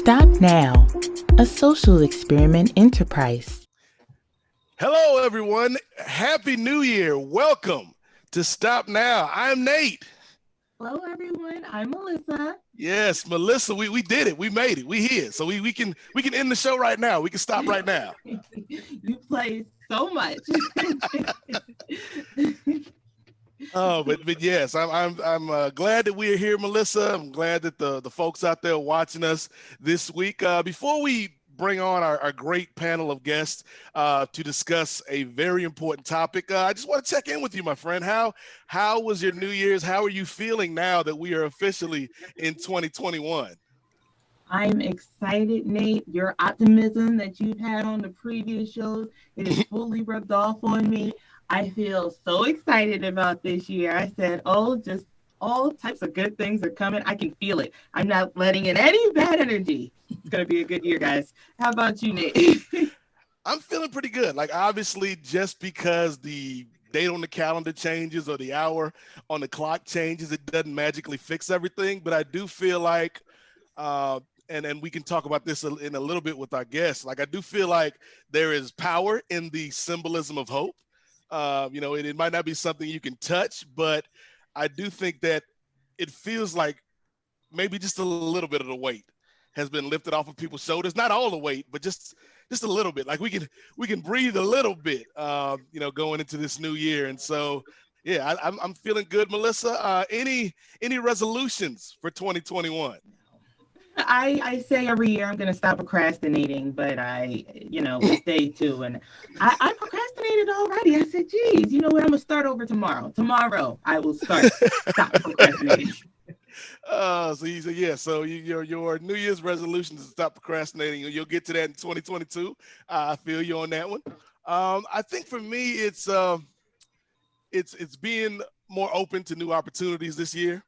Stop Now, a social experiment enterprise. Hello, everyone. Happy New Year. Welcome to Stop Now. I'm Nate. Hello, everyone. I'm Melissa. Yes, Melissa, we did it. We made it. We here. So we can end the show right now. We can stop right now. You play so much. But yes, I'm glad that we're here, Melissa. I'm glad that the folks out there watching us this week. Before we bring on our great panel of guests to discuss a very important topic, I just want to check in with you, my friend. How was your New Year's? How are you feeling now that we are officially in 2021? I'm excited, Nate. Your optimism that you've had on the previous shows, it is fully rubbed off on me. I feel so excited about this year. I said, just all types of good things are coming. I can feel it. I'm not letting in any bad energy. It's going to be a good year, guys. How about you, Nate? I'm feeling pretty good. Like, obviously, just because the date on the calendar changes or the hour on the clock changes, it doesn't magically fix everything. But I do feel like, and we can talk about this in a little bit with our guests. Like, I do feel like there is power in the symbolism of hope. It might not be something you can touch, but I do think that it feels like maybe just a little bit of the weight has been lifted off of people's shoulders. Not all the weight, but just a little bit. Like we can breathe a little bit, going into this new year. And so, yeah, I'm feeling good, Melissa. Any resolutions for 2021? I say every year I'm going to stop procrastinating, but it's day two. And I procrastinated already. I said, geez, you know what? I'm going to start over tomorrow. Tomorrow I will stop procrastinating. So your New Year's resolution is to stop procrastinating. You'll get to that in 2022. I feel you on that one. I think for me, it's being more open to new opportunities this year.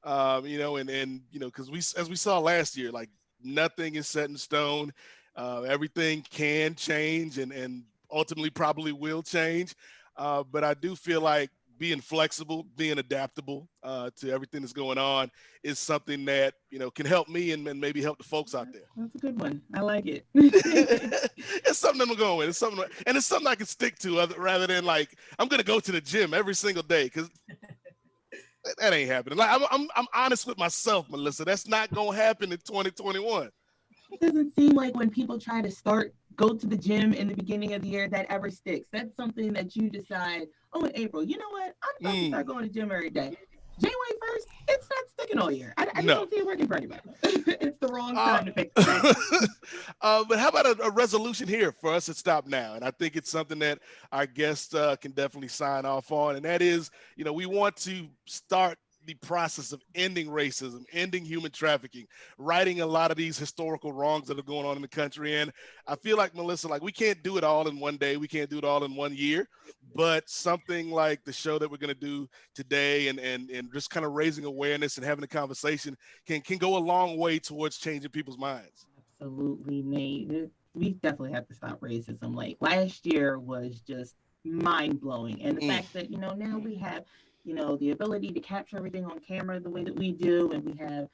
Because as we saw last year, like nothing is set in stone. Everything can change and ultimately probably will change. But I do feel like being flexible, being adaptable to everything that's going on is something that, can help me and maybe help the folks out there. That's a good one. I like it. It's something I'm going with. It's something I can stick to rather than like, I'm going to go to the gym every single day because that ain't happening. Like I'm honest with myself, Melissa. That's not gonna happen in 2021. It doesn't seem like when people try to go to the gym in the beginning of the year, that ever sticks. That's something that you decide, in April, you know what? I'm going to start going to the gym every day. January 1st, it's not sticking all year. I just don't see it working for anybody. It's the wrong time to pick that. But how about a resolution here for us to stop now? And I think it's something that our guests can definitely sign off on. And that is, we want to start the process of ending racism, ending human trafficking, righting a lot of these historical wrongs that are going on in the country. And I feel like, Melissa, like we can't do it all in one day. We can't do it all in 1 year, but something like the show that we're going to do today and just kind of raising awareness and having a conversation can go a long way towards changing people's minds. Absolutely, Nate. We definitely have to stop racism. Like last year was just mind blowing. And the fact that, now we have the ability to capture everything on camera the way that we do. And we have,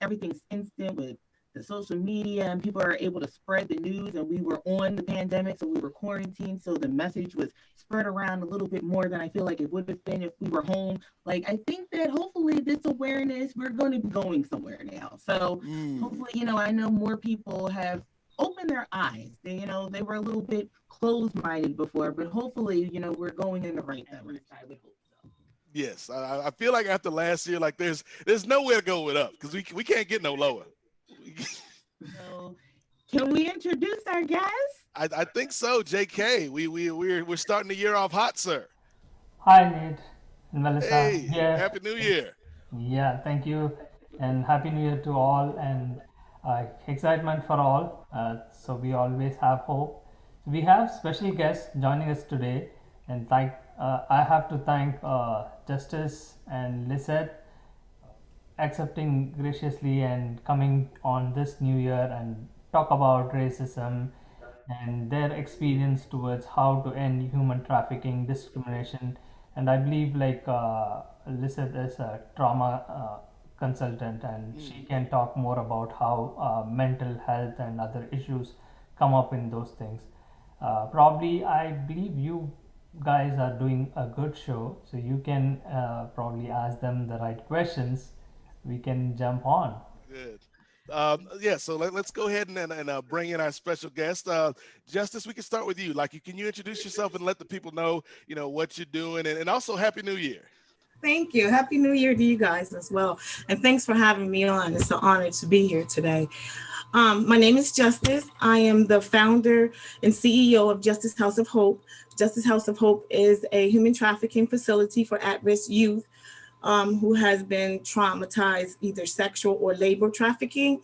everything's instant with the social media and people are able to spread the news. And we were on the pandemic, so we were quarantined. So the message was spread around a little bit more than I feel like it would have been if we were home. Like, I think that hopefully this awareness, we're going to be going somewhere now. So hopefully, I know more people have opened their eyes. They were a little bit closed-minded before, but hopefully, we're going in the right direction. I would hope. Yes, I feel like after last year, like there's nowhere to go with up because we can't get no lower. So, can we introduce our guest? I think so, JK. We're starting the year off hot, sir. Hi, Nate and Melissa. Hey, Yeah, Happy New Year. yeah, thank you, and Happy New Year to all, and excitement for all. So we always have hope. We have special guests joining us today, and I have to thank Justice and Lisette accepting graciously and coming on this new year and talk about racism and their experience towards how to end human trafficking, discrimination, and I believe Lisette is a trauma consultant, and she can talk more about how mental health and other issues come up in those things. Probably, I believe you guys are doing a good show, so you can probably ask them the right questions. We can jump on. Good. Yeah, so let's go ahead and bring in our special guest. Justice, we can start with you. Can you introduce yourself and let the people know, what you're doing, and also Happy New Year. Thank you. Happy New Year to you guys as well. And thanks for having me on. It's an honor to be here today. My name is Justice. I am the founder and CEO of Justice House of Hope. Justice House of Hope is a human trafficking facility for at-risk youth who has been traumatized, either sexual or labor trafficking.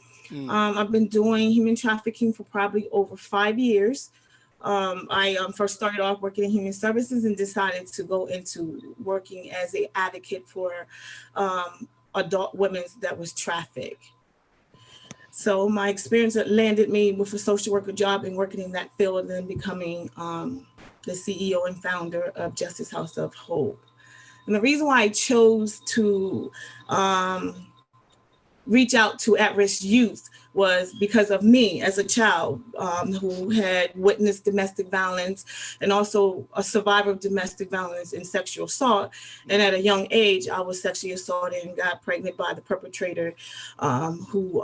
I've been doing human trafficking for probably over 5 years. I first started off working in human services and decided to go into working as an advocate for adult women that was trafficked. So my experience landed me with a social worker job and working in that field, and then becoming the CEO and founder of Justice House of Hope. And the reason why I chose to reach out to at-risk youth was because of me as a child who had witnessed domestic violence and also a survivor of domestic violence and sexual assault. And at a young age, I was sexually assaulted and got pregnant by the perpetrator who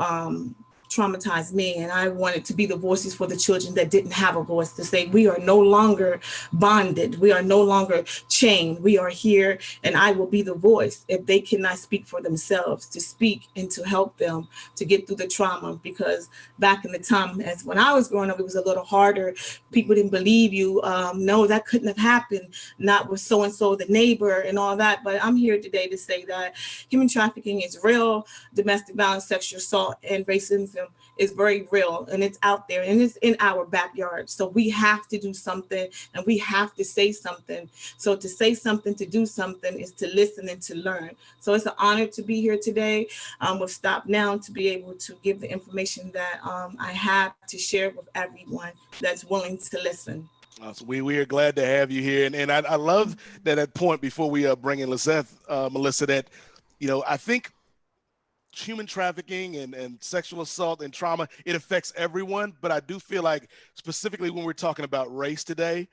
traumatized me. And I wanted to be the voices for the children that didn't have a voice, to say, we are no longer bonded. We are no longer chained. We are here, and I will be the voice if they cannot speak for themselves, to speak and to help them to get through the trauma. Because back in the time, as when I was growing up, it was a little harder. People didn't believe you. No, that couldn't have happened. Not with so-and-so, the neighbor and all that. But I'm here today to say that human trafficking is real. Domestic violence, sexual assault, and racism is very real, and it's out there, and it's in our backyard. So we have to do something, and we have to say something. So to say something, to do something, is to listen and to learn. So it's an honor to be here today with Stop Now, to be able to give the information that I have to share with everyone that's willing to listen. So we are glad to have you here, and I love that at point before we bring in Melissa, that I think human trafficking and sexual assault and trauma, it affects everyone. But I do feel like, specifically when we're talking about race today,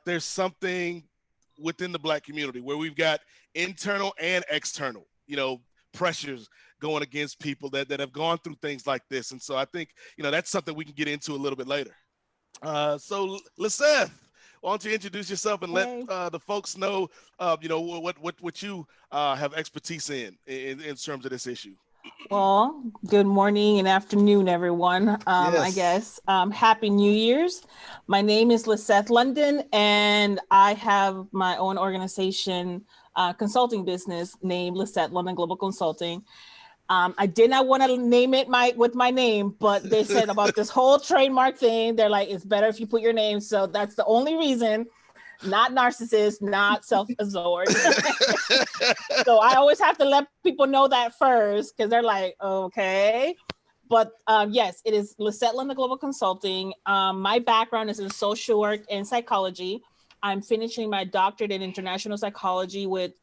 there's something within the Black community where we've got internal and external, pressures going against people that have gone through things like this. And so I think, that's something we can get into a little bit later. So Liseth, why don't you introduce yourself and let the folks know, what you have expertise in terms of this issue. Well, good morning and afternoon, everyone. Yes. I guess Happy New Year's. My name is Liseth London, and I have my own organization, consulting business named Liseth London Global Consulting. I did not want to name it with my name, but they said about this whole trademark thing, they're like, it's better if you put your name. So that's the only reason. Not narcissist, not self-absorbed. So I always have to let people know that first, because they're like, okay. But yes, it is Liseth London Global Consulting. My background is in social work and psychology. I'm finishing my doctorate in international psychology with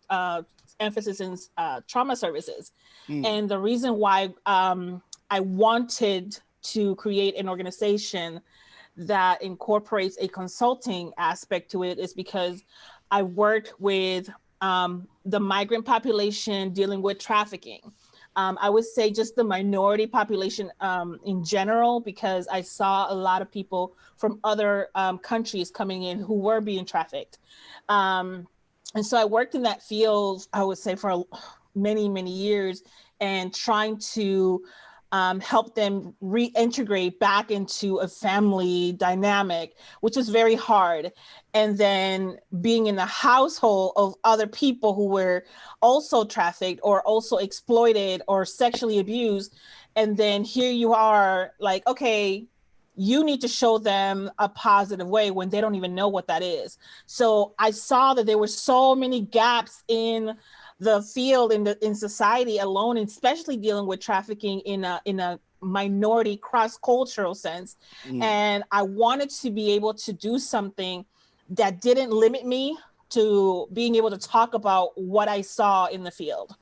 emphasis in trauma services. And the reason why I wanted to create an organization that incorporates a consulting aspect to it is because I worked with the migrant population dealing with trafficking. I would say just the minority population in general, because I saw a lot of people from other countries coming in who were being trafficked. And so I worked in that field, I would say, for many, many years, and trying to help them reintegrate back into a family dynamic, which is very hard. And then being in the household of other people who were also trafficked or also exploited or sexually abused. And then here you are like, okay, you need to show them a positive way when they don't even know what that is. So I saw that there were so many gaps in the field, in society alone, and especially dealing with trafficking in a minority cross-cultural sense. And I wanted to be able to do something that didn't limit me to being able to talk about what I saw in the field.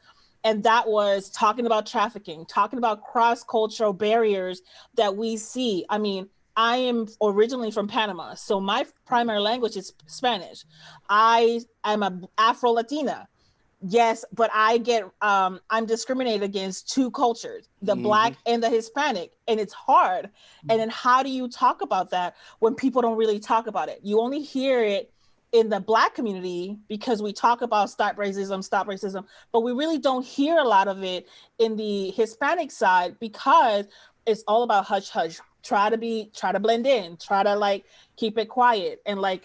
And that was talking about trafficking, talking about cross-cultural barriers that we see. I mean, I am originally from Panama, so my primary language is Spanish. I am a Afro-Latina. Yes, but I'm discriminated against two cultures, the Black and the Hispanic, and it's hard. And then how do you talk about that when people don't really talk about it? You only hear it in the Black community because we talk about stop racism, but we really don't hear a lot of it in the Hispanic side because it's all about hush hush. Try to blend in, try to like keep it quiet. And like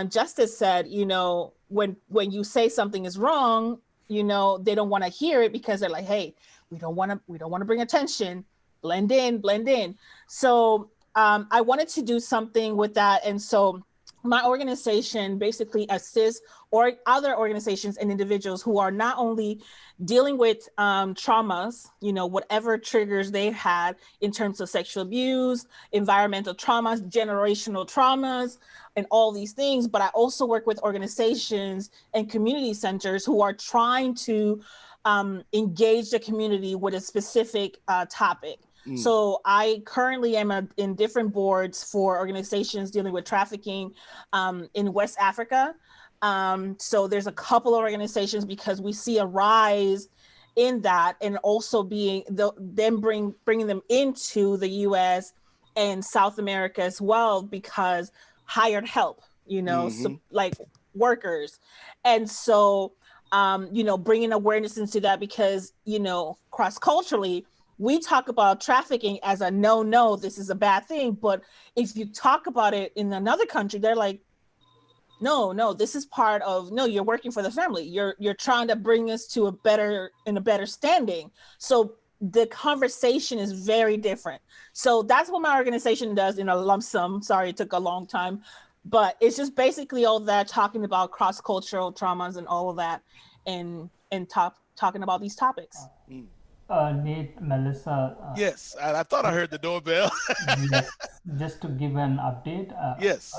Justice said, you know, when you say something is wrong, you know, they don't want to hear it because they're like, hey, we don't want to bring attention, blend in. So I wanted to do something with that. And so my organization basically assists or other organizations and individuals who are not only dealing with traumas, you know, whatever triggers they've had in terms of sexual abuse, environmental traumas, generational traumas, and all these things, but I also work with organizations and community centers who are trying to engage the community with a specific topic. So I currently am in different boards for organizations dealing with trafficking in West Africa. So there's a couple of organizations because we see a rise in that, and also bringing them into the U.S. and South America as well, because hired help, you know, so, like workers. And so, you know, bringing awareness into that because, you know, cross-culturally, we talk about trafficking as a no, this is a bad thing. But if you talk about it in another country, they're like, no, this is part of, no, you're working for the family. You're trying to bring us to a better standing. So the conversation is very different. So that's what my organization does in a lump sum. Sorry, it took a long time, but it's just basically all that, talking about cross-cultural traumas and all of that, and talking about these topics. Nate, Melissa. Yes, I thought I heard the doorbell. Yes, just to give an update. Yes.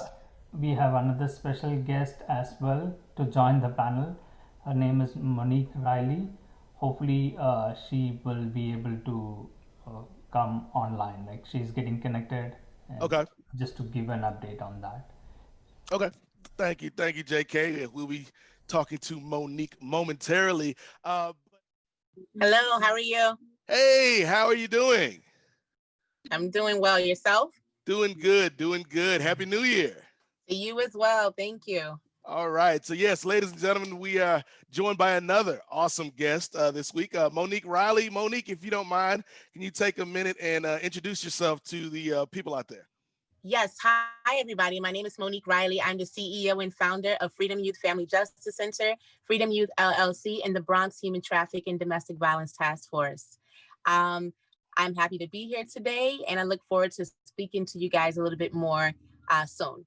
We have another special guest as well to join the panel. Her name is Monique Riley. Hopefully, she will be able to come online. Like, she's getting connected. Okay. Just to give an update on that. Okay. Thank you, JK. We'll be talking to Monique momentarily. Hello, how are you? Hey, how are you doing? I'm doing well. Yourself? Doing good. Happy New Year. To you as well. Thank you. All right. So yes, ladies and gentlemen, we are joined by another awesome guest this week, Monique Riley. Monique, if you don't mind, can you take a minute and introduce yourself to the people out there? Yes. Hi, everybody. My name is Monique Riley. I'm the CEO and founder of Freedom Youth Family Justice Center, Freedom Youth LLC, and the Bronx Human Trafficking and Domestic Violence Task Force. I'm happy to be here today, and I look forward to speaking to you guys a little bit more soon.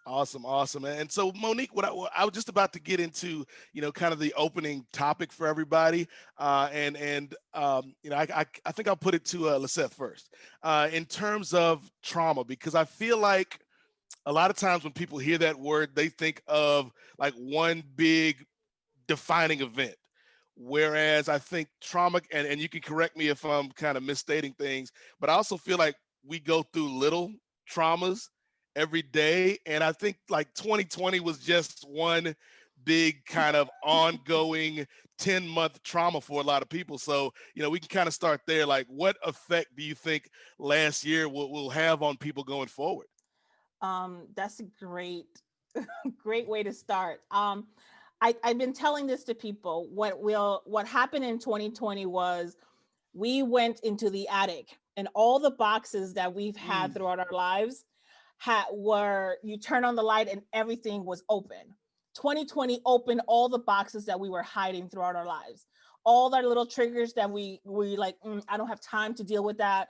Awesome. And so, Monique, what I was just about to get into, you know, kind of the opening topic for everybody, and you know, I think I'll put it to Lisette first, in terms of trauma, because I feel like a lot of times when people hear that word, they think of like one big defining event. Whereas I think trauma, and you can correct me if I'm kind of misstating things, but I also feel like we go through little traumas every day. And I think like 2020 was just one big kind of ongoing 10-month trauma for a lot of people. So, you know, we can kind of start there. Like, what effect do you think last year will have on people going forward? That's a great way to start. I've been telling this to people. What happened in 2020 was we went into the attic, and all the boxes that we've had throughout our lives were, you turn on the light and everything was open. 2020 opened all the boxes that we were hiding throughout our lives. All our little triggers that we like, I don't have time to deal with that.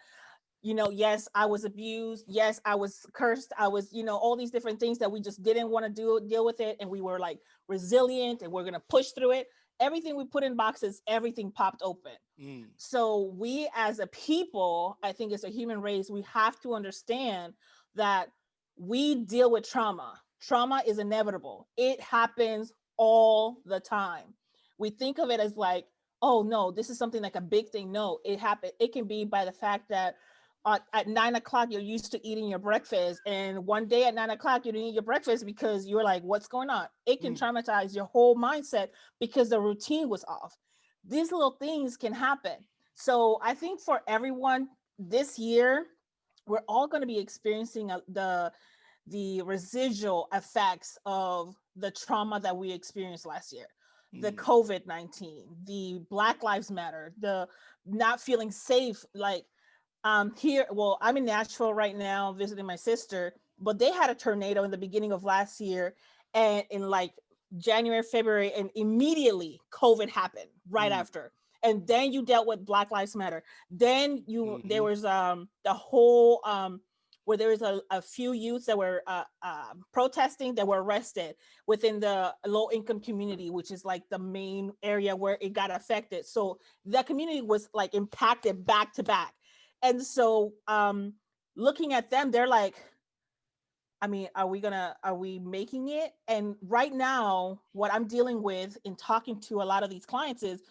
You know, yes, I was abused. Yes, I was cursed. I was, you know, all these different things that we just didn't want to deal with it. And we were like resilient and we're going to push through it. Everything we put in boxes, everything popped open. So we as a people, I think as a human race, we have to understand that we deal with trauma. Trauma is inevitable. It happens all the time. we think of it as like, oh no, this is something like a big thing. No, it happened. It can be by the fact that at 9 o'clock, you're used to eating your breakfast. And one day at 9 o'clock, you didn't eat your breakfast because you're like, what's going on? It can traumatize your whole mindset because the routine was off. These little things can happen. So I think for everyone this year, we're all going to be experiencing the residual effects of the trauma that we experienced last year. The COVID-19, the Black Lives Matter, the not feeling safe. Like here, well, I'm in Nashville right now visiting my sister, but they had a tornado in the beginning of last year, and in like January, February, and immediately COVID happened right after. And then you dealt with Black Lives Matter. Then there was the whole where there was a few youths that were protesting that were arrested within the low income community, which is like the main area where it got affected. So that community was like impacted back to back. And so looking at them, they're like, I mean, are we making it? And right now, what I'm dealing with in talking to a lot of these clients is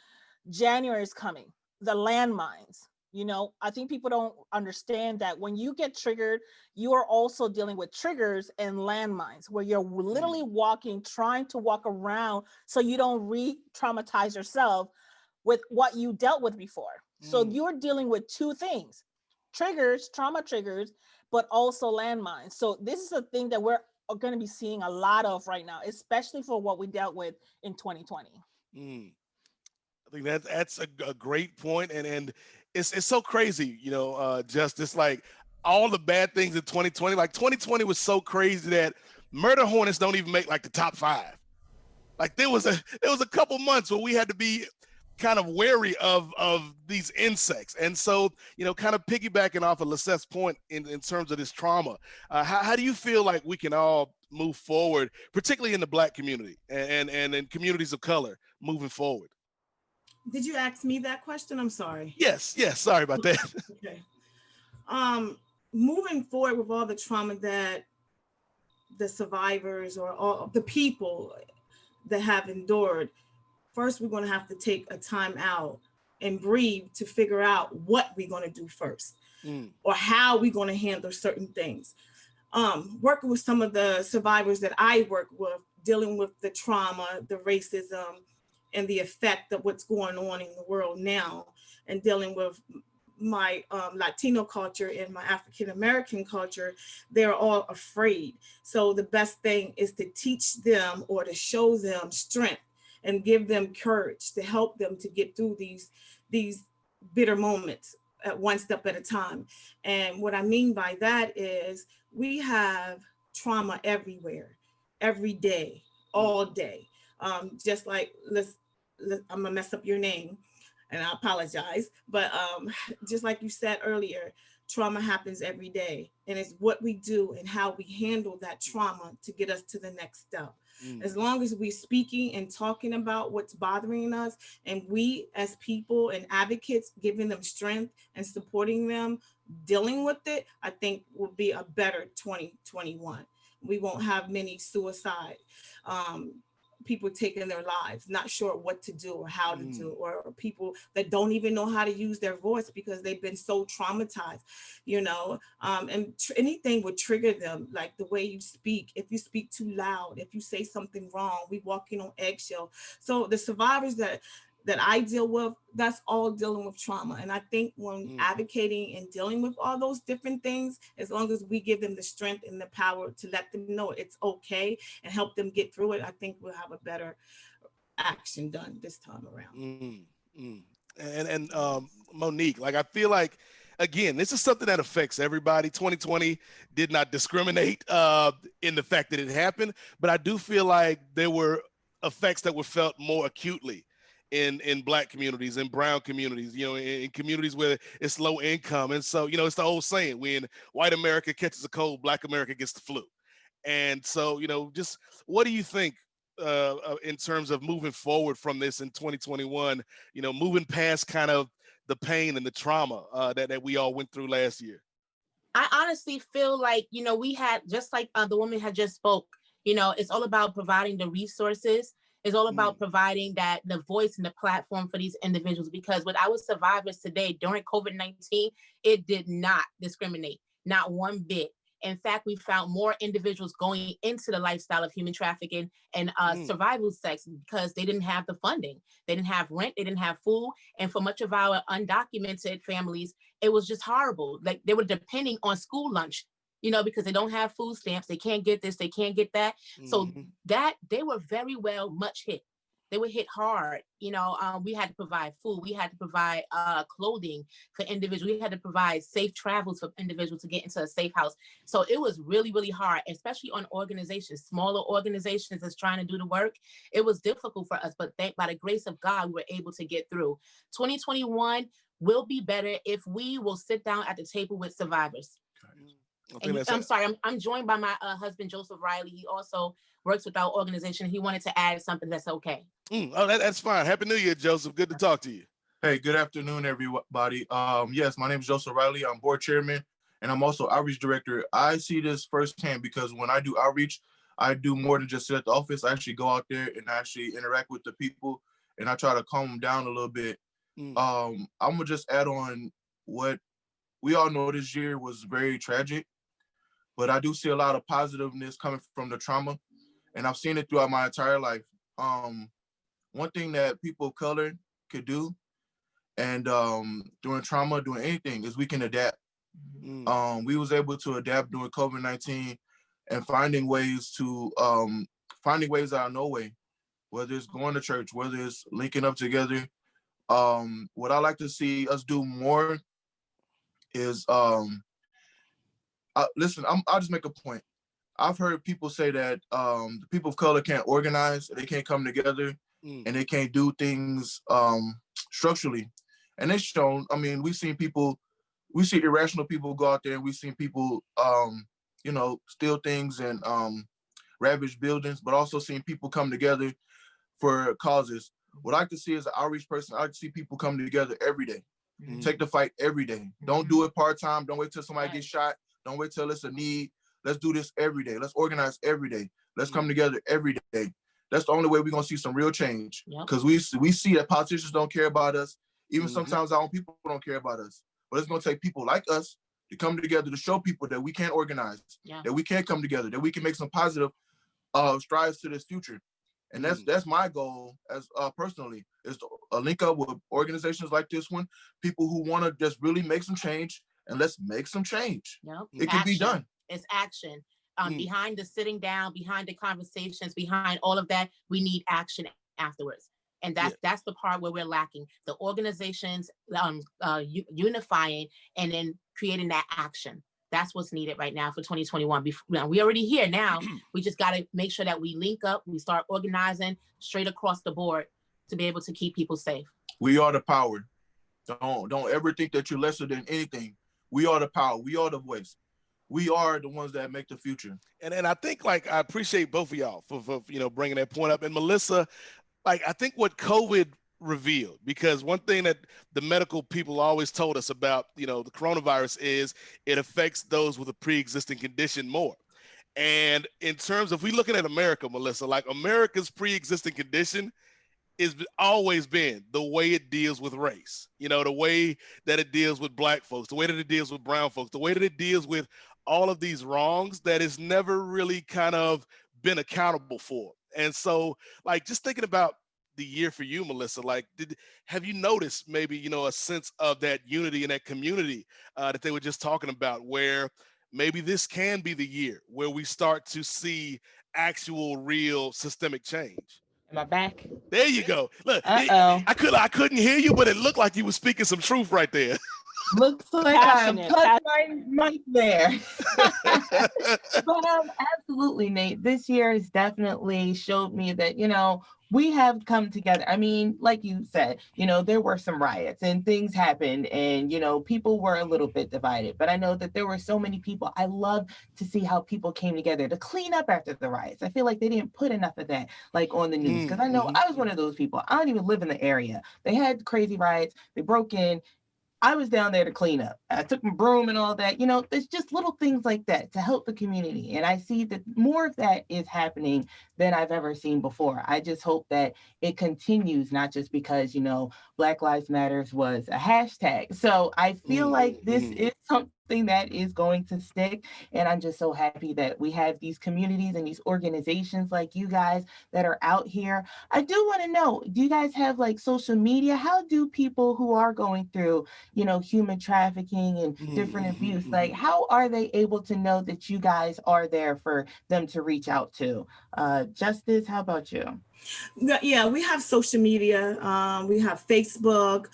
January is coming, the landmines. You know, I think people don't understand that when you get triggered, you are also dealing with triggers and landmines where you're literally trying to walk around so you don't re-traumatize yourself with what you dealt with before. So you're dealing with two things, triggers, trauma triggers, but also landmines. So this is a thing that we're going to be seeing a lot of right now, especially for what we dealt with in 2020. I think that's a great point, and it's so crazy, you know, Justice, like all the bad things in 2020. Like 2020 was so crazy that murder hornets don't even make like the top 5. Like there was a couple months where we had to be kind of wary of these insects. And so, you know, kind of piggybacking off of Lisette's point in terms of this trauma, how do you feel like we can all move forward, particularly in the Black community and in communities of color moving forward? Did you ask me that question? I'm sorry. Yes. Sorry about that. Okay. Moving forward with all the trauma that the survivors or all the people that have endured, first we're going to have to take a time out and breathe to figure out what we're going to do first or how we're going to handle certain things. Working with some of the survivors that I work with, dealing with the trauma, the racism, and the effect of what's going on in the world now, and dealing with my Latino culture and my African-American culture, they're all afraid. So the best thing is to teach them or to show them strength and give them courage to help them to get through these bitter moments at one step at a time. And what I mean by that is we have trauma everywhere, every day, all day. Just like, I'm gonna mess up your name and I apologize, but just like you said earlier, trauma happens every day, and it's what we do and how we handle that trauma to get us to the next step. As long as we're speaking and talking about what's bothering us, and we as people and advocates giving them strength and supporting them, dealing with it, I think will be a better 2021. We won't have many suicide, people taking their lives, not sure what to do or how to do, or people that don't even know how to use their voice because they've been so traumatized, you know, and anything would trigger them, like the way you speak. If you speak too loud, if you say something wrong, we walking on eggshell. So the survivors that I deal with, that's all dealing with trauma. And I think when advocating and dealing with all those different things, as long as we give them the strength and the power to let them know it's okay and help them get through it, I think we'll have a better action done this time around. And Monique, like I feel like, again, this is something that affects everybody. 2020 did not discriminate in the fact that it happened, but I do feel like there were effects that were felt more acutely in Black communities, in brown communities, you know, in communities where it's low income. And so, you know, it's the old saying, when white America catches a cold, Black America gets the flu. And so, you know, just what do you think in terms of moving forward from this in 2021, you know, moving past kind of the pain and the trauma that we all went through last year? I honestly feel like, you know, we had, just like the woman had just spoke, you know, it's all about providing the resources It's all about providing the voice and the platform for these individuals, because with our survivors today during COVID-19, it did not discriminate, not one bit. In fact, we found more individuals going into the lifestyle of human trafficking and survival sex because they didn't have the funding. They didn't have rent. They didn't have food. And for much of our undocumented families, it was just horrible. Like they were depending on school lunch, because they don't have food stamps. They can't get this. They can't get that. So that they were very well much hit. They were hit hard. We had to provide food. We had to provide clothing for individuals. We had to provide safe travels for individuals to get into a safe house. So it was really, really hard, especially on organizations, smaller organizations that's trying to do the work. It was difficult for us, but by the grace of God, we were able to get through. 2021 will be better if we will sit down at the table with survivors. I'm sorry, I'm joined by my husband, Joseph Riley. He also works with our organization. He wanted to add something. That's okay. That's fine. Happy New Year, Joseph. Good to talk to you. Hey, good afternoon, everybody. Yes, my name is Joseph Riley. I'm board chairman, and I'm also outreach director. I see this firsthand because when I do outreach, I do more than just sit at the office. I actually go out there and actually interact with the people, and I try to calm them down a little bit. I'm gonna just add on what we all know. This year was very tragic, but I do see a lot of positiveness coming from the trauma, and I've seen it throughout my entire life. One thing that people of color could do, and during trauma, doing anything, is we can adapt. We was able to adapt during COVID-19 and finding ways out of no way, whether it's going to church, whether it's linking up together. What I like to see us do more is, listen, I'll just make a point. I've heard people say that the people of color can't organize, they can't come together, and they can't do things structurally. And it's shown. I mean, we see irrational people go out there, and we've seen people, steal things and ravage buildings, but also seen people come together for causes. What I like to see as an outreach person, I like to see people come together every day. Take the fight every day. Don't do it part-time. Don't wait till somebody gets shot. Don't wait till it's a need. Let's do this every day. Let's organize every day. Let's come together every day. That's the only way we're going to see some real change. Because we see that politicians don't care about us. Even sometimes our own people don't care about us. But it's going to take people like us to come together to show people that we can organize, that we can come together, that we can make some positive strides to this future. And that's my goal as personally, is to link up with organizations like this one, people who want to just really make some change, and let's make some change. It can be done. It's action. Behind the sitting down, behind the conversations, behind all of that, we need action afterwards. And that's the part where we're lacking. The organizations unifying and then creating that action. That's what's needed right now for 2021. We already here now. We just got to make sure that we link up, we start organizing straight across the board to be able to keep people safe. We are the power. Don't ever think that you're lesser than anything. We are the power. We are the voice. We are the ones that make the future. And I think, I appreciate both of y'all for bringing that point up. And Melissa, I think what COVID revealed, because one thing that the medical people always told us about, the coronavirus is it affects those with a pre-existing condition more. And in terms of, we looking at America, Melissa, America's pre-existing condition is always been the way it deals with race, the way that it deals with Black folks, the way that it deals with brown folks, the way that it deals with all of these wrongs that is never really kind of been accountable for. And so, just thinking about the year for you, Melissa, have you noticed maybe, a sense of that unity and that community that they were just talking about, where maybe this can be the year where we start to see actual, real systemic change? Am I back? There you go. Look, I couldn't hear you, but it looked like you were speaking some truth right there. Looks like I'm my there. But absolutely, Nate. This year has definitely showed me that, we have come together. I mean, like you said, there were some riots and things happened and, people were a little bit divided. But I know that there were so many people. I love to see how people came together to clean up after the riots. I feel like they didn't put enough of that, on the news, because I know I was one of those people. I don't even live in the area. They had crazy riots. They broke in. I was down there to clean up. I took my broom and all that. You know, there's just little things like that to help the community. And I see that more of that is happening than I've ever seen before. I just hope that it continues, not just because, you know, Black Lives Matters was a hashtag. So I feel like this is something that is going to stick. And I'm just so happy that we have these communities and these organizations like you guys that are out here. I do want to know, do you guys have like social media? How do people who are going through, you know, human trafficking and different abuse, like how are they able to know that you guys are there for them to reach out to? Justice, how about you? Yeah, we have social media. We have Facebook.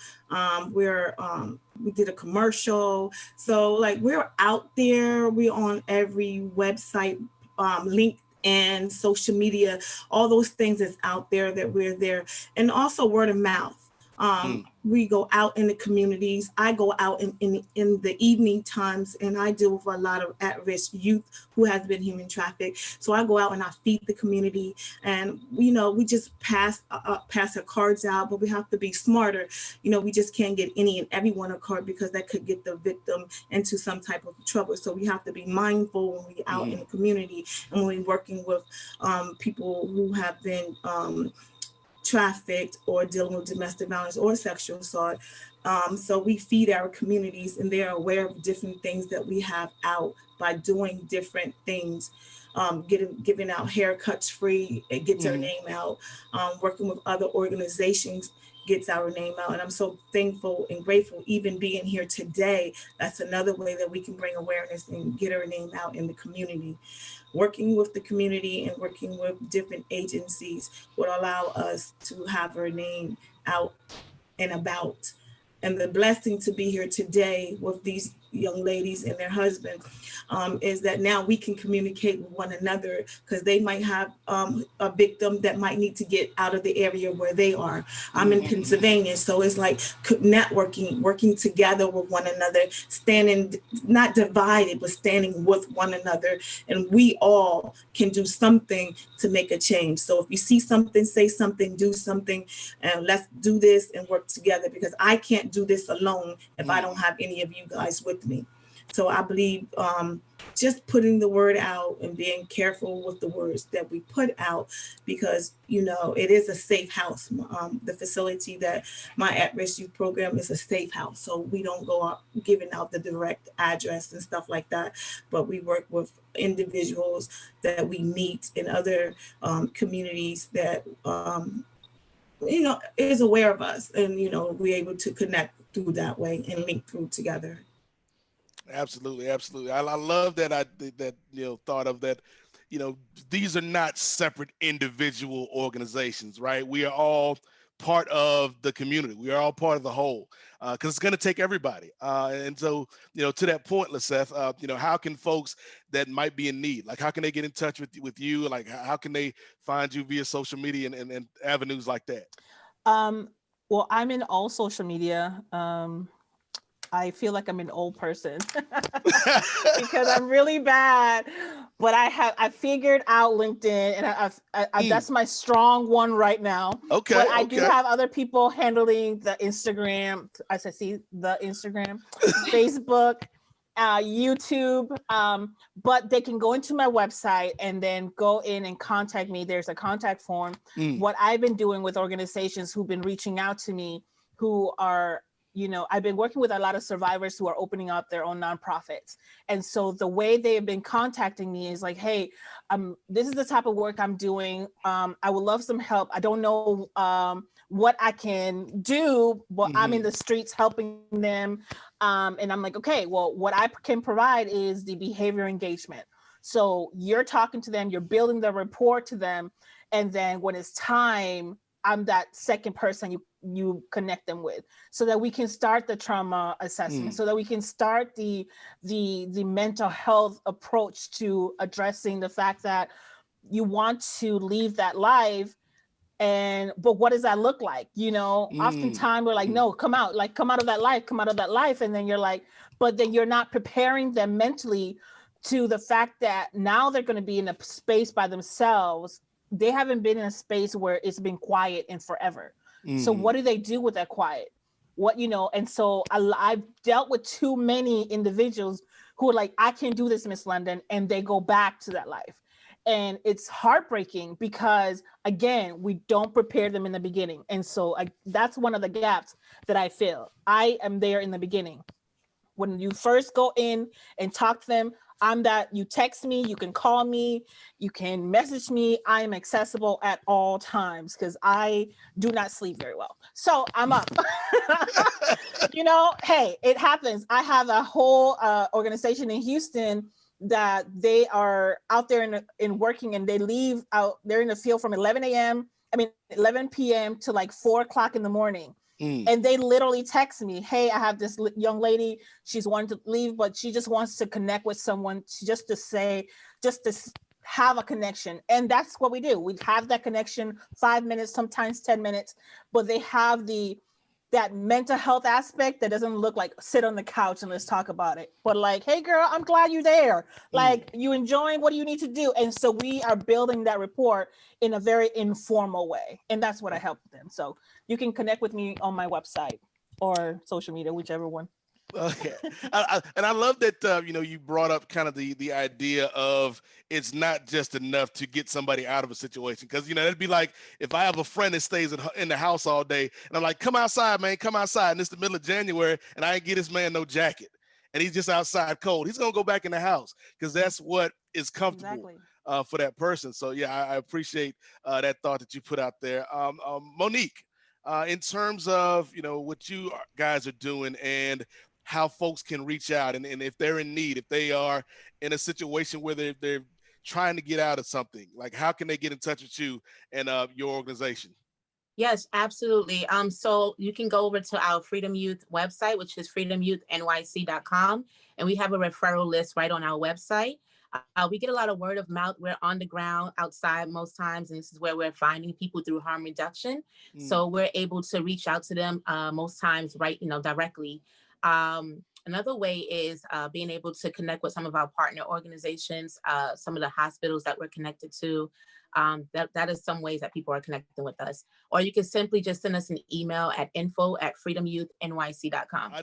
We did a commercial. So like we're out there. We're on every website, LinkedIn, social media, all those things that's out there that we're there. And also word of mouth. We go out in the communities. I go out in the evening times, and I deal with a lot of at-risk youth who has been human trafficked. So I go out and I feed the community, and you know, we just pass our cards out, but we have to be smarter. You know, we just can't get any and everyone a card because that could get the victim into some type of trouble. So we have to be mindful when we're out in the community and when we're working with people who have been trafficked or dealing with domestic violence or sexual assault. So we feed our communities, and they're aware of different things that we have out by doing different things. Giving out haircuts free, it gets our name out. Working with other organizations gets our name out. And I'm so thankful and grateful, even being here today. That's another way that we can bring awareness and get our name out in the community. Working with the community and working with different agencies would allow us to have our name out and about. And the blessing to be here today with these young ladies and their husbands is that now we can communicate with one another, because they might have a victim that might need to get out of the area where they are. I'm in Pennsylvania, so it's like networking, working together with one another, standing, not divided, but standing with one another. And we all can do something to make a change. So if you see something, say something, do something, and let's do this and work together, because I can't do this alone if I don't have any of you guys with me. So I believe just putting the word out and being careful with the words that we put out, because, you know, it is a safe house. The facility that my at-risk youth program is a safe house. So we don't go out giving out the direct address and stuff like that, but we work with individuals that we meet in other communities that, you know, is aware of us, and, you know, we're able to connect through that way and link through together. Absolutely, absolutely. I love that thought of that. You know, these are not separate individual organizations, right? We are all part of the community. We are all part of the whole, because it's going to take everybody. And so, you know, to that point, Lisette, you know, how can folks that might be in need, like, how can they get in touch with you? Like, how can they find you via social media and avenues like that? Well, I'm in all social media. I feel like I'm an old person because I'm really bad, but I figured out LinkedIn, and that's my strong one right now. Okay. But I do have other people handling the Instagram. As I see the Instagram, Facebook, YouTube, but they can go into my website and then go in and contact me. There's a contact form. What I've been doing with organizations who've been reaching out to me, who are, you know, I've been working with a lot of survivors who are opening up their own nonprofits. And so the way they have been contacting me is like, hey, this is the type of work I'm doing. I would love some help. I don't know what I can do, but I'm in the streets helping them. And I'm like, okay, well, what I can provide is the behavior engagement. So you're talking to them, you're building the rapport to them. And then when it's time, I'm that second person you connect them with, so that we can start the trauma assessment, so that we can start the mental health approach to addressing the fact that you want to leave that life. But what does that look like? You know, oftentimes we're like, no, come out of that life. And then you're like, but then you're not preparing them mentally to the fact that now they're going to be in a space by themselves. They haven't been in a space where it's been quiet in forever. So what do they do with that quiet? what, and so I've dealt with too many individuals who are like, I can't do this, Miss London, and they go back to that life. And it's heartbreaking because, again, we don't prepare them in the beginning. And so that's one of the gaps that I feel. I am there in the beginning. When you first go in and talk to them, I'm that. You text me, you can call me, you can message me. I am accessible at all times because I do not sleep very well. So I'm up. Hey, it happens. I have a whole organization in Houston that they are out there in working, and they leave out. They're in the field from 11 p.m. to like 4 o'clock in the morning. And they literally text me, hey, I have this young lady, she's wanting to leave, but she just wants to connect with someone just to have a connection. And that's what we do. We have that connection, 5 minutes, sometimes 10 minutes, but they have that mental health aspect that doesn't look like sit on the couch and let's talk about it. But like, hey girl, I'm glad you're there. Like, you enjoying, what do you need to do? And so we are building that rapport in a very informal way. And that's what I help them. So you can connect with me on my website or social media, whichever one. Okay. I love that, you brought up kind of the idea of it's not just enough to get somebody out of a situation. Because, it'd be like if I have a friend that stays in the house all day and I'm like, come outside, man, come outside. And it's the middle of January and I ain't get this man no jacket and he's just outside cold. He's going to go back in the house because that's what is comfortable for that person. So, yeah, I appreciate that thought that you put out there. Monique, in terms of, what you guys are doing and how folks can reach out and if they're in need, if they are in a situation where they're trying to get out of something, like how can they get in touch with you and your organization? Yes, absolutely. So you can go over to our Freedom Youth website, which is freedomyouthnyc.com. And we have a referral list right on our website. We get a lot of word of mouth. We're on the ground outside most times, and this is where we're finding people through harm reduction. So we're able to reach out to them most times, directly. Another way is being able to connect with some of our partner organizations, some of the hospitals that we're connected to. That is some ways that people are connecting with us. Or you can simply just send us an email at info@freedomyouthnyc.com.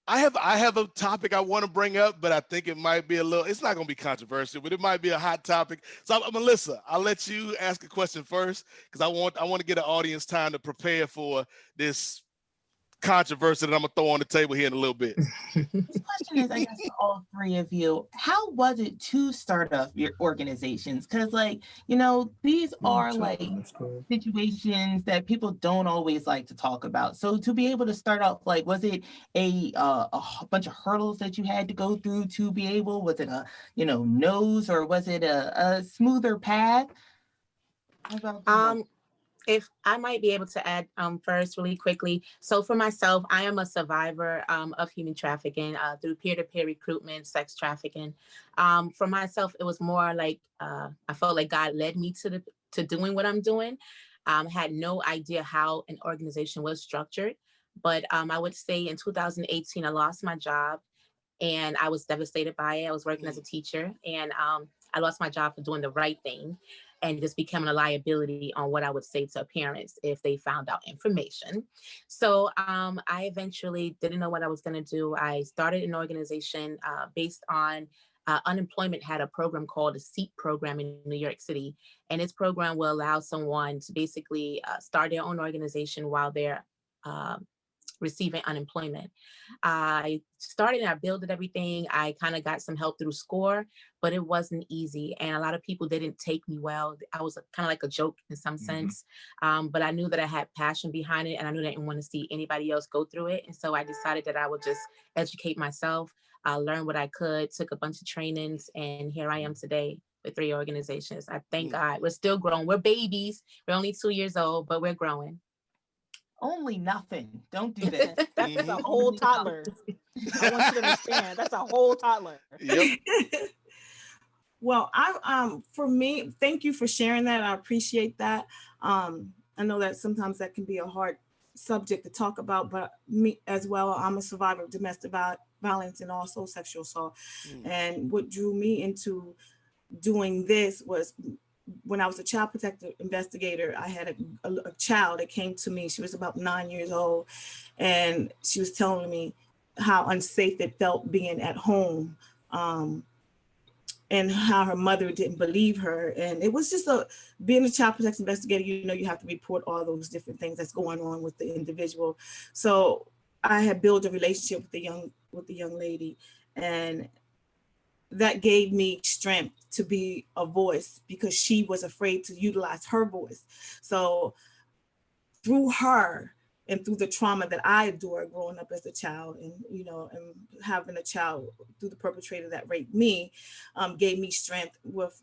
I have a topic I want to bring up, but I think it might be it's not going to be controversial, but it might be a hot topic. So Melissa, I'll let you ask a question first because I want to get an audience time to prepare for this controversy that I'm gonna throw on the table here in a little bit. This question is, I guess, for all three of you. How was it to start up your organizations? Because, these are situations that people don't always like to talk about. So to be able to start off, was it a bunch of hurdles that you had to go through to be able? Was it a nose, or was it a smoother path? If I might be able to add first really quickly. So for myself, I am a survivor of human trafficking through peer-to-peer recruitment, sex trafficking. For myself, it was more like I felt like God led me to doing what I'm doing. Had no idea how an organization was structured. But I would say in 2018, I lost my job and I was devastated by it. I was working as a teacher and I lost my job for doing the right thing and just becoming a liability on what I would say to parents if they found out information. So I eventually didn't know what I was going to do. I started an organization based on unemployment had a program called a SEAT program in New York City. And this program will allow someone to basically start their own organization while they're receiving unemployment. I started and I built everything. I kind of got some help through SCORE, but it wasn't easy. And a lot of people didn't take me well. I was kind of like a joke in some sense, but I knew that I had passion behind it and I knew that I didn't want to see anybody else go through it. And so I decided that I would just educate myself, learn what I could, took a bunch of trainings, and here I am today with 3 organizations. I thank God. We're still growing. We're babies. We're only 2 years old, but we're growing. Only nothing. Don't do that. That's a whole toddler. I want you to understand. That's a whole toddler. Yep. Well, for me, thank you for sharing that. I appreciate that. I know that sometimes that can be a hard subject to talk about, but me as well, I'm a survivor of domestic violence and also sexual assault. And what drew me into doing this was when I was a child protective investigator, I had a child that came to me. She was about 9 years old, and she was telling me how unsafe it felt being at home, and how her mother didn't believe her. And it was just being a child protection investigator, you know, you have to report all those different things that's going on with the individual. So I had built a relationship with the young lady, and that gave me strength to be a voice because she was afraid to utilize her voice. So through her and through the trauma that I endured growing up as a child, and you know, and having a child through the perpetrator that raped me, gave me strength. With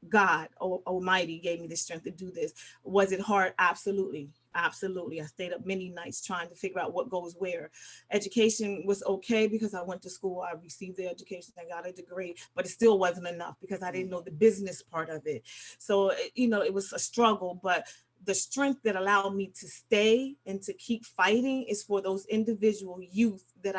God Almighty gave me the strength to do this. Was it hard? Absolutely. Absolutely. I stayed up many nights trying to figure out what goes where. Education was okay because I went to school, I received the education, I got a degree, but it still wasn't enough because I didn't know the business part of it. So, you know, it was a struggle, but the strength that allowed me to stay and to keep fighting is for those individual youth that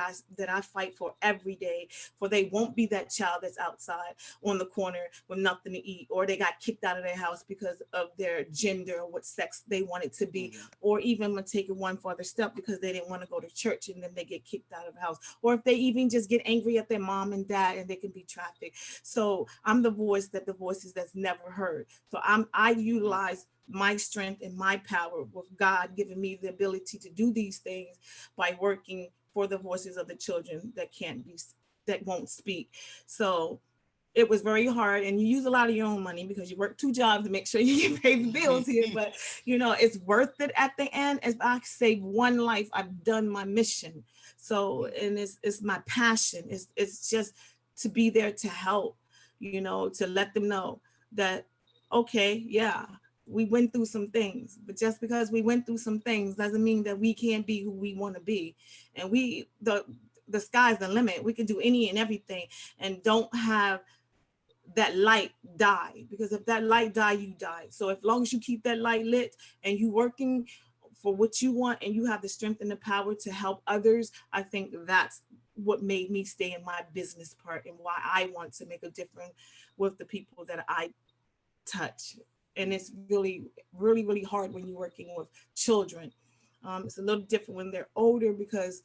I fight for every day. For they won't be that child that's outside on the corner with nothing to eat, or they got kicked out of their house because of their gender or what sex they wanted to be, or even take it one further step because they didn't want to go to church and then they get kicked out of the house, or if they even just get angry at their mom and dad and they can be trafficked. So I'm the voice that the voices that's never heard. So I utilize my strength and my power with God giving me the ability to do these things by working for the voices of the children that won't speak. So it was very hard, and you use a lot of your own money because you work 2 jobs to make sure you can pay the bills here. But you know, it's worth it at the end. As I save one life, I've done my mission. So, and it's my passion. It's just to be there to help, you know, to let them know that, okay, yeah, we went through some things, but just because we went through some things doesn't mean that we can't be who we want to be. And the sky's the limit. We can do any and everything, and don't have that light die, because if that light die, you die. So as long as you keep that light lit and you working for what you want and you have the strength and the power to help others, I think that's what made me stay in my business part and why I want to make a difference with the people that I touch. And it's really, really, really hard when you're working with children. It's a little different when they're older because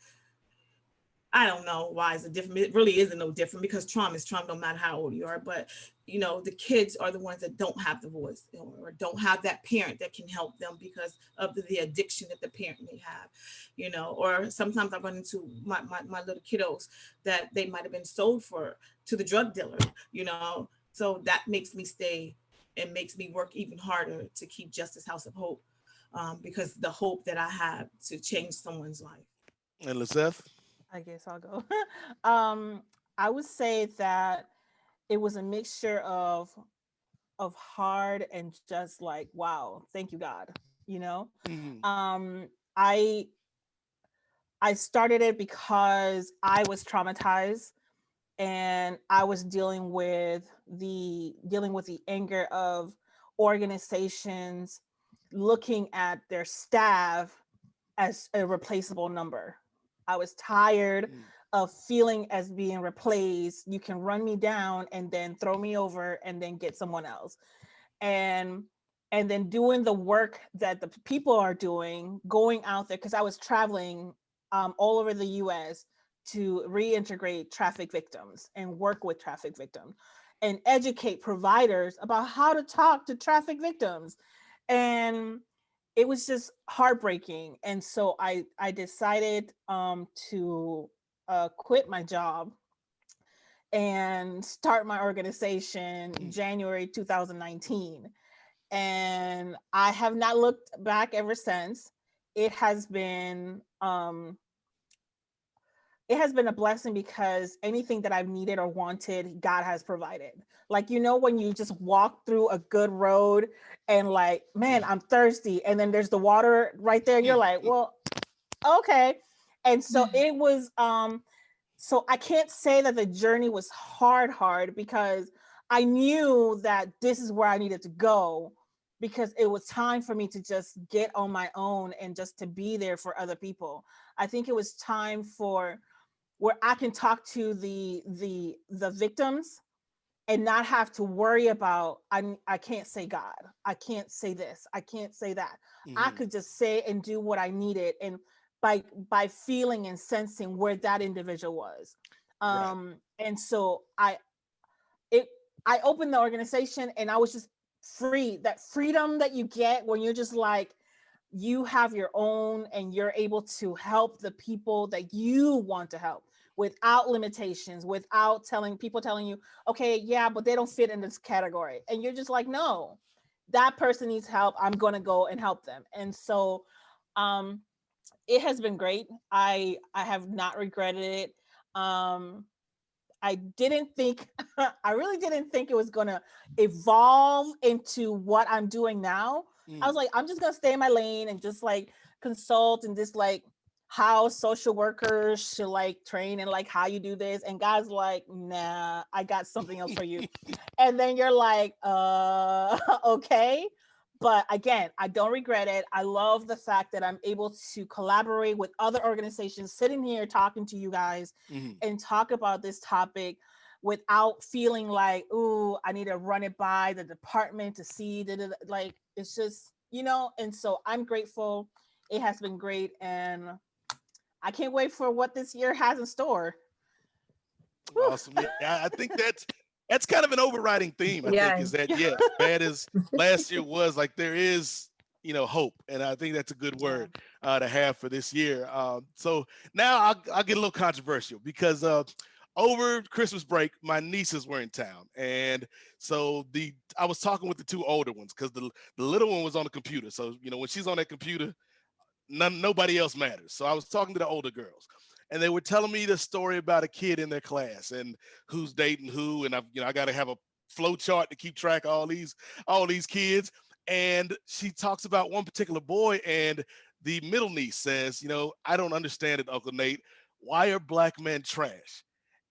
I don't know why it's a different. It really isn't no different because trauma is trauma, no matter how old you are. But you know, the kids are the ones that don't have the voice or don't have that parent that can help them because of the addiction that the parent may have. You know, or sometimes I run into my little kiddos that they might have been sold to the drug dealer. You know, so that makes me stay and makes me work even harder to keep Justice House of Hope, because the hope that I have to change someone's life. And Lizeth? I guess I'll go. I would say that it was a mixture of hard and just like, wow, thank you, God. You know, Mm-hmm. I I started it because I was traumatized and I was dealing with the anger of organizations looking at their staff as a replaceable number. I was tired of feeling as being replaced. You can run me down and then throw me over and then get someone else. And then doing the work that the people are doing, going out there, because I was traveling all over the US to reintegrate traffic victims and work with traffic victims and educate providers about how to talk to traffic victims. And it was just heartbreaking. And so I decided to quit my job and start my organization January 2019. And I have not looked back ever since. It has been a blessing because anything that I've needed or wanted, God has provided. Like, you know, when you just walk through a good road and like, man, I'm thirsty. And then there's the water right there. And you're like, well, okay. And so it was, so I can't say that the journey was hard because I knew that this is where I needed to go, because it was time for me to just get on my own and just to be there for other people. I think it was time for where I can talk to the victims and not have to worry about, I can't say God, I can't say this, I can't say that. I could just say and do what I needed, and by feeling and sensing where that individual was. And so I opened the organization, and I was just free. That freedom that you get when you're just like, you have your own, and you're able to help the people that you want to help without limitations, without telling you, okay, yeah, but they don't fit in this category. And you're just like, no, that person needs help. I'm going to go and help them. And so it has been great. I have not regretted it. I didn't think, I really didn't think it was going to evolve into what I'm doing now. I was like, I'm just going to stay in my lane and just like consult and just like how social workers should like train and like how you do this. And God's like, nah, I got something else for you. And then you're like, okay. But again, I don't regret it. I love the fact that I'm able to collaborate with other organizations, sitting here talking to you guys and talk about this topic without feeling like, ooh, I need to run it by the department to see that, like, it's just, you know. And so I'm grateful. It has been great. And I can't wait for what this year has in store. Awesome. Yeah, I think that's kind of an overriding theme. I think is that, as bad as last year was, like, there is, you know, hope. And I think that's a good word to have for this year. So now I'll get a little controversial, because over Christmas break, my nieces were in town. And so I was talking with the two older ones, because the little one was on the computer. So, you know, when she's on that computer, nobody else matters. So I was talking to the older girls, and they were telling me the story about a kid in their class and who's dating who. And I got to have a flow chart to keep track of all these kids. And she talks about one particular boy, and the middle niece says, you know, I don't understand it, Uncle Nate. Why are black men trash?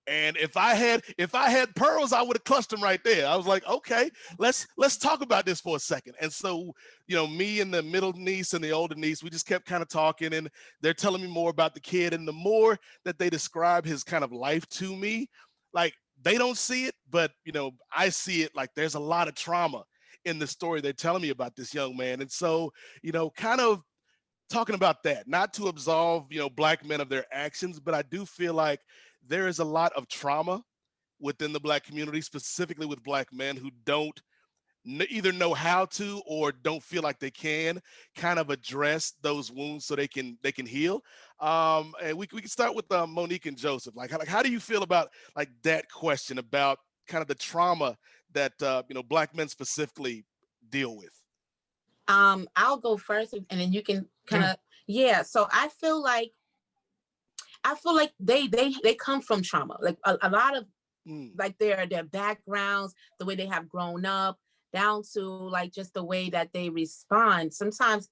And if I had pearls, I would have clutched them right there. I was like, okay, let's talk about this for a second. And so, you know, me and the middle niece and the older niece, we just kept kind of talking, and they're telling me more about the kid. And the more that they describe his kind of life to me, like, they don't see it, but, you know, I see it. Like, there's a lot of trauma in the story they're telling me about this young man. And so, you know, kind of talking about that, not to absolve, you know, black men of their actions, but I do feel like there is a lot of trauma within the black community, specifically with black men who don't either know how to or don't feel like they can kind of address those wounds so they can heal. And we can start with Monique and Joseph. Like how do you feel about like that question about kind of the trauma that you know, black men specifically deal with? I'll go first, and then you can kind of So I feel like they come from trauma, like a lot of like their backgrounds, the way they have grown up, down to like just the way that they respond. Sometimes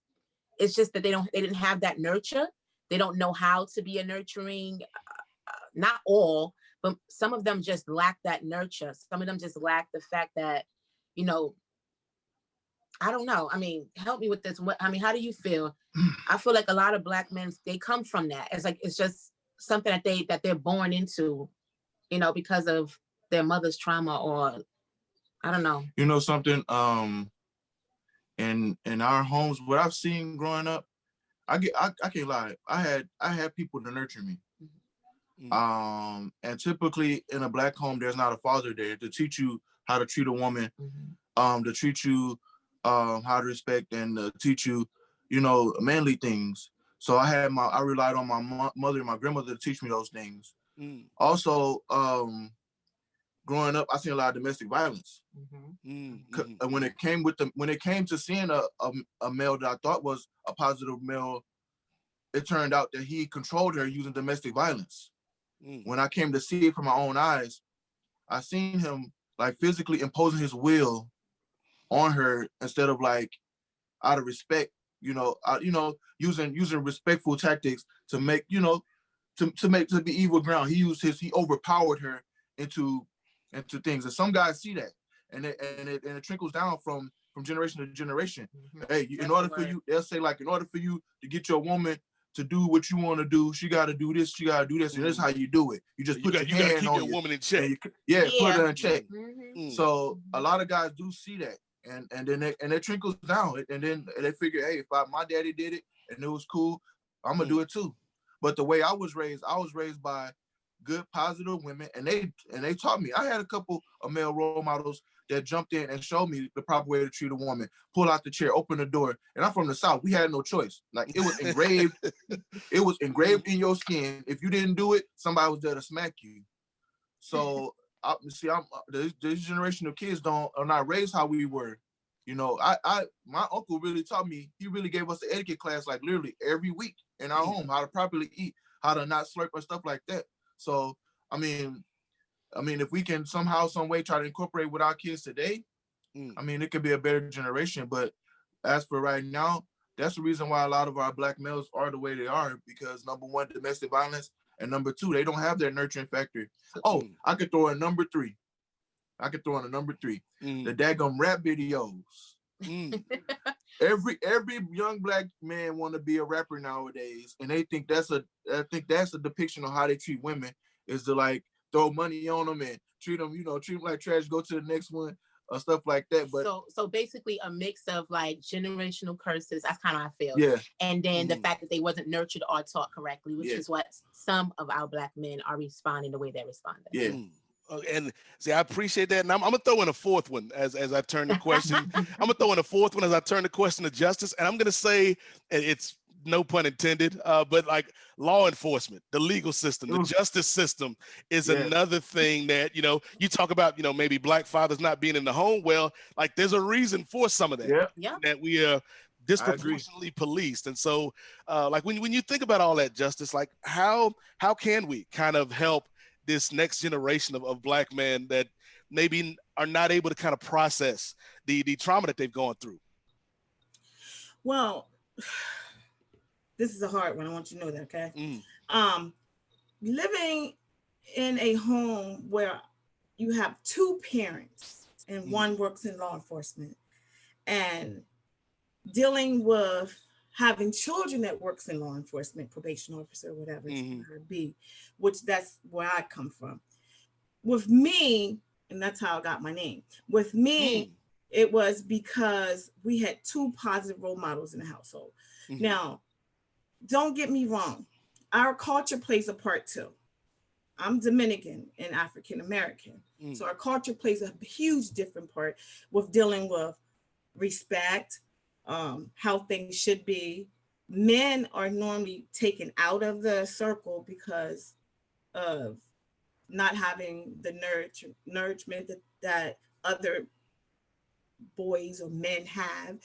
it's just that they didn't have that nurture. They don't know how to be a nurturing. Not all, but some of them just lack that nurture. Some of them just lack the fact that, you know, I don't know. I mean, help me with this. How do you feel? I feel like a lot of black men, they come from that. It's like, it's just something that they're born into, you know, because of their mother's trauma, or I don't know. You know something, in our homes, what I've seen growing up, I can't lie. I had people to nurture me. And typically in a black home, there's not a father there to teach you how to treat a woman, to treat you how to respect, and teach you, you know, manly things. So I relied on my mother and my grandmother to teach me those things. Also, growing up, I seen a lot of domestic violence. When it came to seeing a male that I thought was a positive male, it turned out that he controlled her using domestic violence. When I came to see it from my own eyes, I seen him like physically imposing his will on her instead of like out of respect, using respectful tactics to make, to be evil ground. He overpowered her into things. And some guys see that, and it trickles down from generation to generation. Hey, in order for you, they'll say, like, in order for you to get your woman to do what you want to do. She got to do this. She got to do this, and this is how you do it. You just put your hand keep on your woman in check. Put her in check. Mm-hmm. So a lot of guys do see that, and then it trickles down, and then they figure, hey, if my daddy did it and it was cool, I'm gonna do it too. But the way I was raised by good, positive women, and they taught me. I had a couple of male role models that jumped in and showed me the proper way to treat a woman. Pull out the chair, open the door. And I'm from the South. We had no choice. Like, it was engraved. It was engraved in your skin. If you didn't do it, somebody was there to smack you. So this generation of kids are not raised how we were. You know, my uncle really taught me. He really gave us an etiquette class, like literally every week in our home, how to properly eat, how to not slurp or stuff like that. So, I mean, if we can somehow, some way try to incorporate with our kids today, I mean, it could be a better generation. But as for right now, that's the reason why a lot of our Black males are the way they are, because number one, domestic violence, and number two, they don't have that nurturing factor. Oh, I could throw in number three. The daggum rap videos. Every young Black man want to be a rapper nowadays, and they think that's a depiction of how they treat women, is to like throw money on them and treat them like trash, go to the next one, or stuff like that. But so basically a mix of like generational curses. That's kind of how I feel. Yeah. And then the fact that they wasn't nurtured or taught correctly, which is what some of our Black men are responding the way they're responding. Yeah. And see, I appreciate that. And I'm gonna throw in a fourth one as I turn the question. I'm gonna throw in a fourth one as I turn the question to Justice. And I'm gonna say, it's no pun intended, but like law enforcement, the legal system, the justice system is another thing that, you talk about, maybe Black fathers not being in the home. Well, like there's a reason for some of that, that we are disproportionately policed. And so like when you think about all that, Justice, like how can we kind of help this next generation of Black men that maybe are not able to kind of process the trauma that they've gone through? Well, this is a hard one. I want you to know that, okay? Living in a home where you have two parents and one works in law enforcement, and dealing with having children that works in law enforcement, probation officer, whatever it's going to be, which that's where I come from. With me, and that's how I got my name. With me, it was because we had two positive role models in the household. Now, don't get me wrong. Our culture plays a part too. I'm Dominican and African American. So our culture plays a huge different part with dealing with respect, how things should be. Men are normally taken out of the circle because of not having the nourishment that other boys or men have.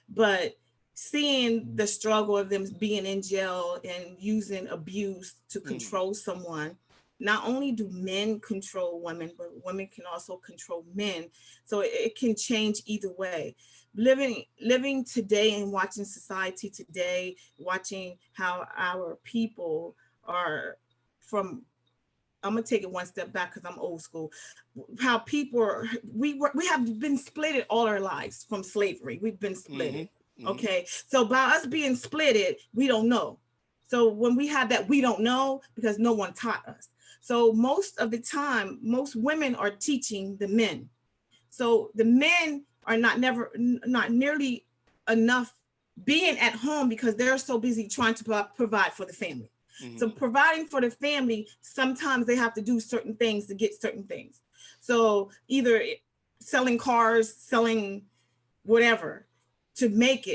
But seeing the struggle of them being in jail and using abuse to control someone, not only do men control women, but women can also control men. So it can change either way. Living today and watching society today, watching how our people are from, I'm gonna take it one step back because I'm old school. How people are, we have been splitted all our lives from slavery. We've been splitted. Okay, so by us being splitted, we don't know. So when we have that, we don't know because no one taught us. So most of the time, most women are teaching the men. So the men are not nearly enough being at home because they're so busy trying to provide for the family. So providing for the family, sometimes they have to do certain things to get certain things. So either selling cars, selling whatever to make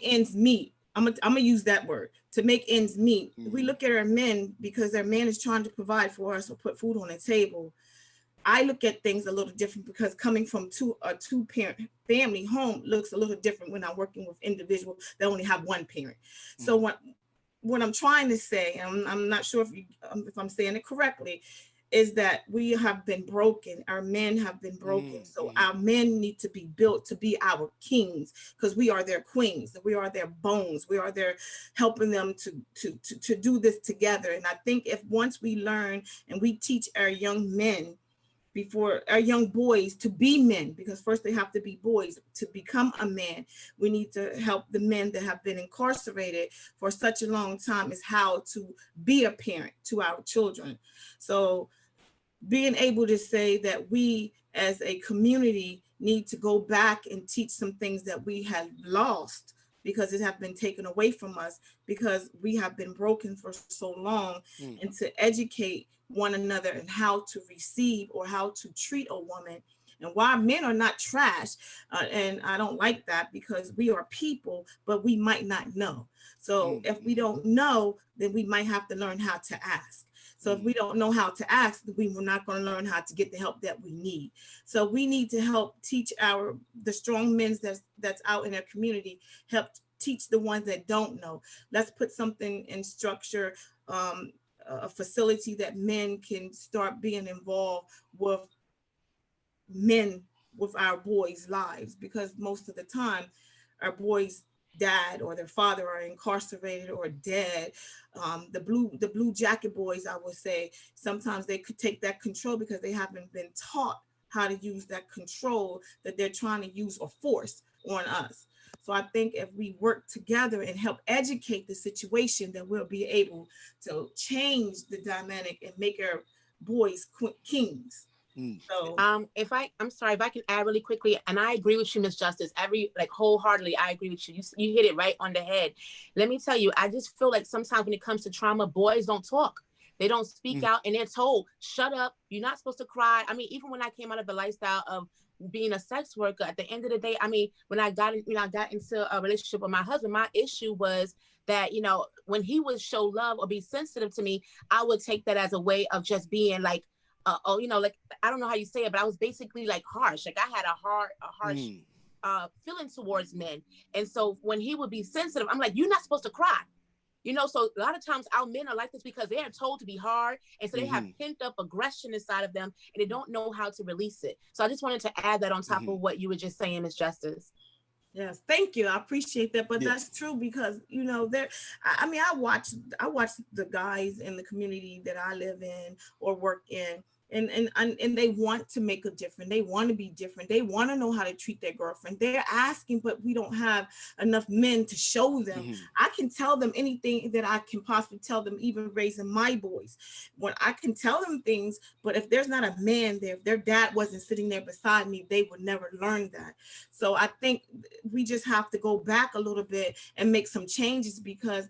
ends meet. I'm gonna use that word, to make ends meet. We look at our men because their man is trying to provide for us or put food on the table. I look at things a little different because coming from a two-parent family home looks a little different when I'm working with individuals that only have one parent. So what I'm trying to say, and I'm not sure if I'm saying it correctly, is that we have been broken. Our men have been broken. So our men need to be built to be our kings because we are their queens. We are their bones. We are there helping them to do this together. And I think if once we learn and we teach our young men, before our young boys to be men, because first they have to be boys to become a man. We need to help the men that have been incarcerated for such a long time is how to be a parent to our children. So being able to say that we as a community need to go back and teach some things that we have lost because it have been taken away from us because we have been broken for so long, and to educate one another and how to receive or how to treat a woman and why men are not trash. And I don't like that because we are people, but we might not know. So if we don't know, then we might have to learn how to ask. So if we don't know how to ask, we are not going to learn how to get the help that we need. So we need to help teach the strong men that's out in our community, help teach the ones that don't know. Let's put something in structure, a facility that men can start being involved with men with our boys' lives, because most of the time our boys' dad or their father are incarcerated or dead. The blue jacket boys, I would say, sometimes they could take that control because they haven't been taught how to use that control that they're trying to use or force on us. So I think if we work together and help educate the situation, that we'll be able to change the dynamic and make our boys kings. So I'm sorry, if I can add really quickly, and I agree with you, Miss Justice, wholeheartedly, I agree with you. You hit it right on the head. Let me tell you, I just feel like sometimes when it comes to trauma, boys don't talk. They don't speak out, and they're told, shut up, you're not supposed to cry. I mean, even when I came out of the lifestyle of being a sex worker, at the end of the day, I mean, when I got into a relationship with my husband, my issue was that, when he would show love or be sensitive to me, I would take that as a way of just being like, like, I don't know how you say it, but I was basically like harsh. Like I had a harsh feeling towards men. And so when he would be sensitive, I'm like, you're not supposed to cry. So a lot of times our men are like this because they are told to be hard. And so they have pent up aggression inside of them and they don't know how to release it. So I just wanted to add that on top of what you were just saying, Ms. Justice. Yes, thank you. I appreciate that. But that's true because, I watch the guys in the community that I live in or work in. And they want to make a difference. They want to be different. They want to know how to treat their girlfriend. They're asking, but we don't have enough men to show them. I can tell them anything that I can possibly tell them, even raising my boys. When I can tell them things, but if there's not a man there, if their dad wasn't sitting there beside me, they would never learn that. So I think we just have to go back a little bit and make some changes because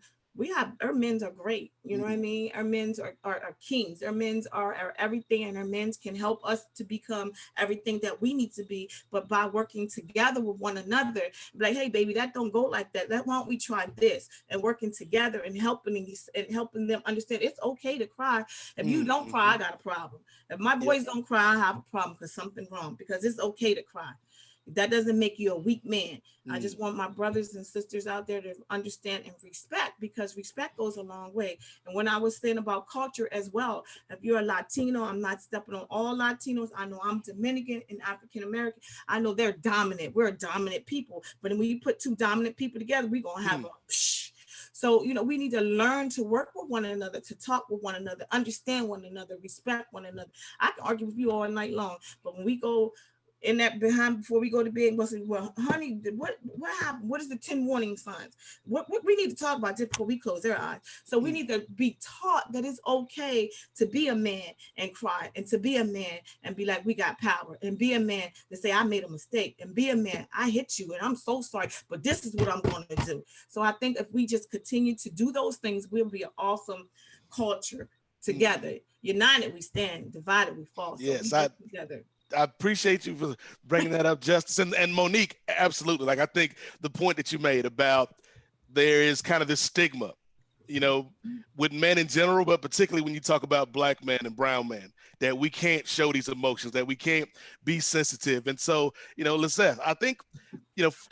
our men's are great. You know what I mean? Our men's are kings. Our men's are everything, and our men's can help us to become everything that we need to be. But by working together with one another, like, hey, baby, that don't go like that. Why don't we try this? And working together and helping them understand it's okay to cry. If you don't cry, I got a problem. If my boys don't cry, I have a problem because something's wrong. Because it's okay to cry. That doesn't make you a weak man. I just want my brothers and sisters out there to understand and respect, because respect goes a long way. And when I was saying about culture as well, if you're a Latino, I'm not stepping on all Latinos. I know I'm Dominican and African American. I know they're dominant. We're a dominant people. But when you put two dominant people together, we're going to have a psh. So, we need to learn to work with one another, to talk with one another, understand one another, respect one another. I can argue with you all night long, but when we go in that behind before we go to bed, well, honey, what happened? What is the 10 warning signs? What we need to talk about just before we close their eyes. So we need to be taught that it's okay to be a man and cry, and to be a man and be like, we got power, and be a man to say, I made a mistake, and be a man, I hit you and I'm so sorry, but this is what I'm going to do. So I think if we just continue to do those things, we'll be an awesome culture together. United we stand, divided we fall. So yes, together. I appreciate you for bringing that up, Justice. And Monique, absolutely. Like, I think the point that you made about there is kind of this stigma, with men in general, but particularly when you talk about Black men and brown men, that we can't show these emotions, that we can't be sensitive. And so, Lisette, I think,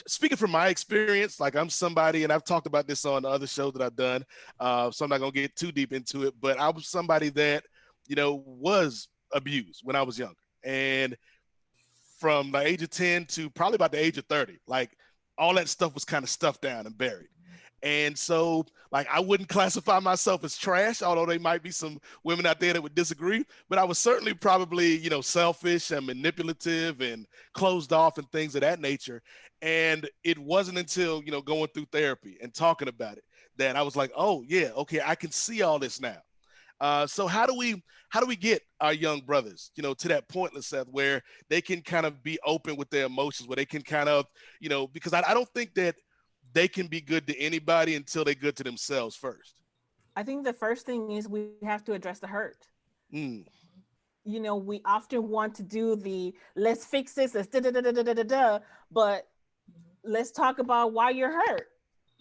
speaking from my experience, like I'm somebody, and I've talked about this on other shows that I've done, so I'm not going to get too deep into it, but I was somebody that, was abused when I was younger. And from the age of 10 to probably about the age of 30, like all that stuff was kind of stuffed down and buried. And so, like, I wouldn't classify myself as trash, although there might be some women out there that would disagree, but I was certainly probably, you know, selfish and manipulative and closed off and things of that nature. And it wasn't until, you know, going through therapy and talking about it that I was like, oh yeah, okay, I can see all this now. So how do we get our young brothers, you know, to that point, Lisette, where they can kind of be open with their emotions, where they can kind of, you know, because I don't think that they can be good to anybody until they're good to themselves first. I think the first thing is we have to address the hurt. Mm. You know, we often want to do the let's fix this, let's da da da da da da da, but let's talk about why you're hurt.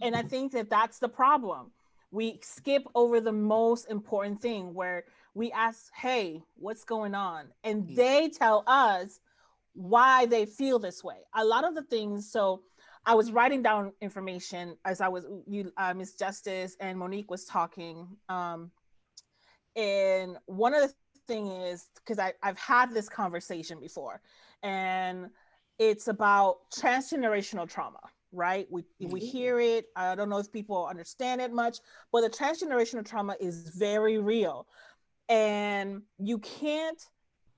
And I think that that's the problem. We skip over the most important thing where we ask, hey, what's going on? And they tell us why they feel this way. A lot of the things, so I was writing down information as I was, Ms. Justice and Monique was talking. And one of the thing is, because I've had this conversation before, and it's about transgenerational trauma, right? We hear it. I don't know if people understand it much, but the transgenerational trauma is very real. And you can't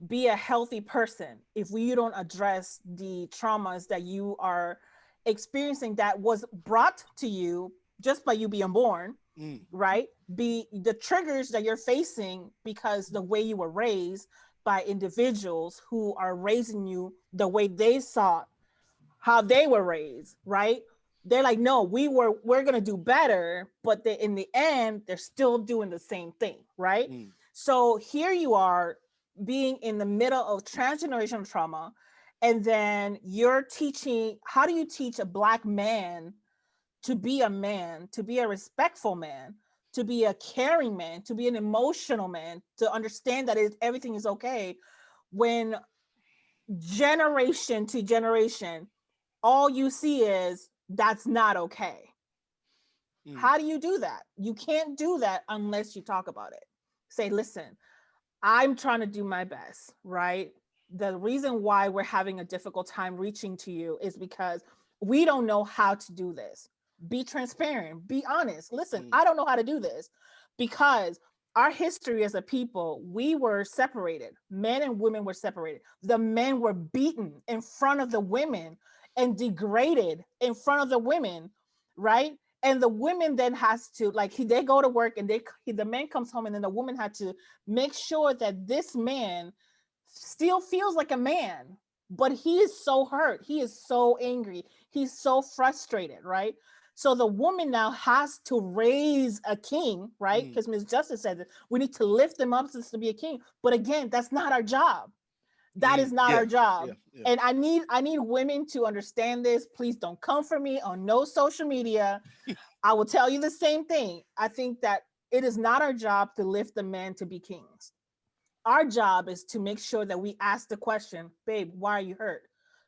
be a healthy person if you don't address the traumas that you are experiencing that was brought to you just by you being born, right? Be the triggers that you're facing because the way you were raised by individuals who are raising you the way they saw how they were raised, right? They're like, no, we're gonna do better, but in the end, they're still doing the same thing, right? So here you are being in the middle of transgenerational trauma, and then you're teaching, how do you teach a Black man, to be a respectful man, to be a caring man, to be an emotional man, to understand that everything is okay, when generation to generation, all you see is that's not okay. How do you do that? You can't do that unless you talk about it. Say, listen, I'm trying to do my best, right? The reason why we're having a difficult time reaching to you is because we don't know how to do this. Be transparent, be honest. Listen, I don't know how to do this because our history as a people, we were separated. Men and women were separated. The men were beaten in front of the women and degraded in front of the women, right? And the women then has to, like, they go to work and the man comes home, and then the woman had to make sure that this man still feels like a man, but he is so hurt. He is so angry. He's so frustrated, right? So the woman now has to raise a king, right? Because Ms. Justice said that we need to lift them up to be a king. But again, that's not our job. That is not our job. And I need women to understand this. Please don't come for me on no social media. I will tell you the same thing. I think that it is not our job to lift the men to be kings. Our job is to make sure that we ask the question, babe, why are you hurt?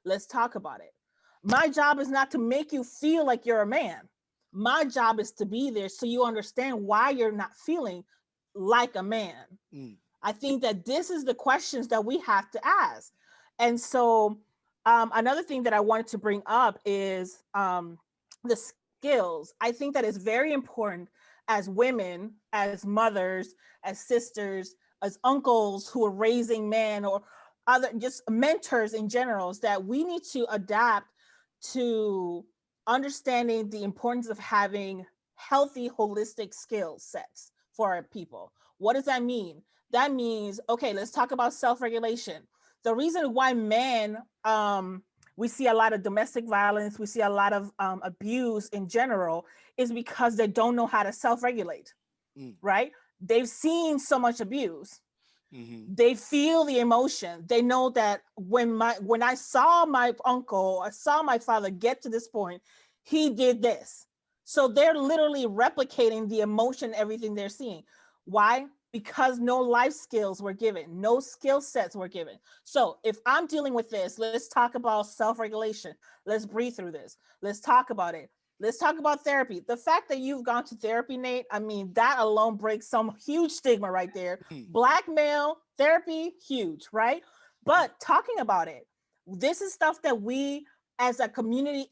Let's talk about it. My job is not to make you feel like you're a man. My job is to be there so you understand why you're not feeling like a man. I think that this is the questions that we have to ask. And so another thing that I wanted to bring up is the skills. I think that is very important as women, as mothers, as sisters, as uncles who are raising men, or other just mentors in general, is that we need to adapt to understanding the importance of having healthy, holistic skill sets for our people. What does that mean? That means, okay, let's talk about self-regulation. The reason why men, we see a lot of domestic violence, we see a lot of abuse in general, is because they don't know how to self-regulate, right? They've seen so much abuse. They feel the emotion. They know that when I saw my uncle, I saw my father get to this point, he did this. So they're literally replicating the emotion, everything they're seeing. Why? Because no life skills were given, no skill sets were given. So if I'm dealing with this, let's talk about self-regulation. Let's breathe through this. Let's talk about it. Let's talk about therapy. The fact that you've gone to therapy, Nate, I mean, that alone breaks some huge stigma right there. Black male therapy, huge, right? But talking about it, this is stuff that we as a community,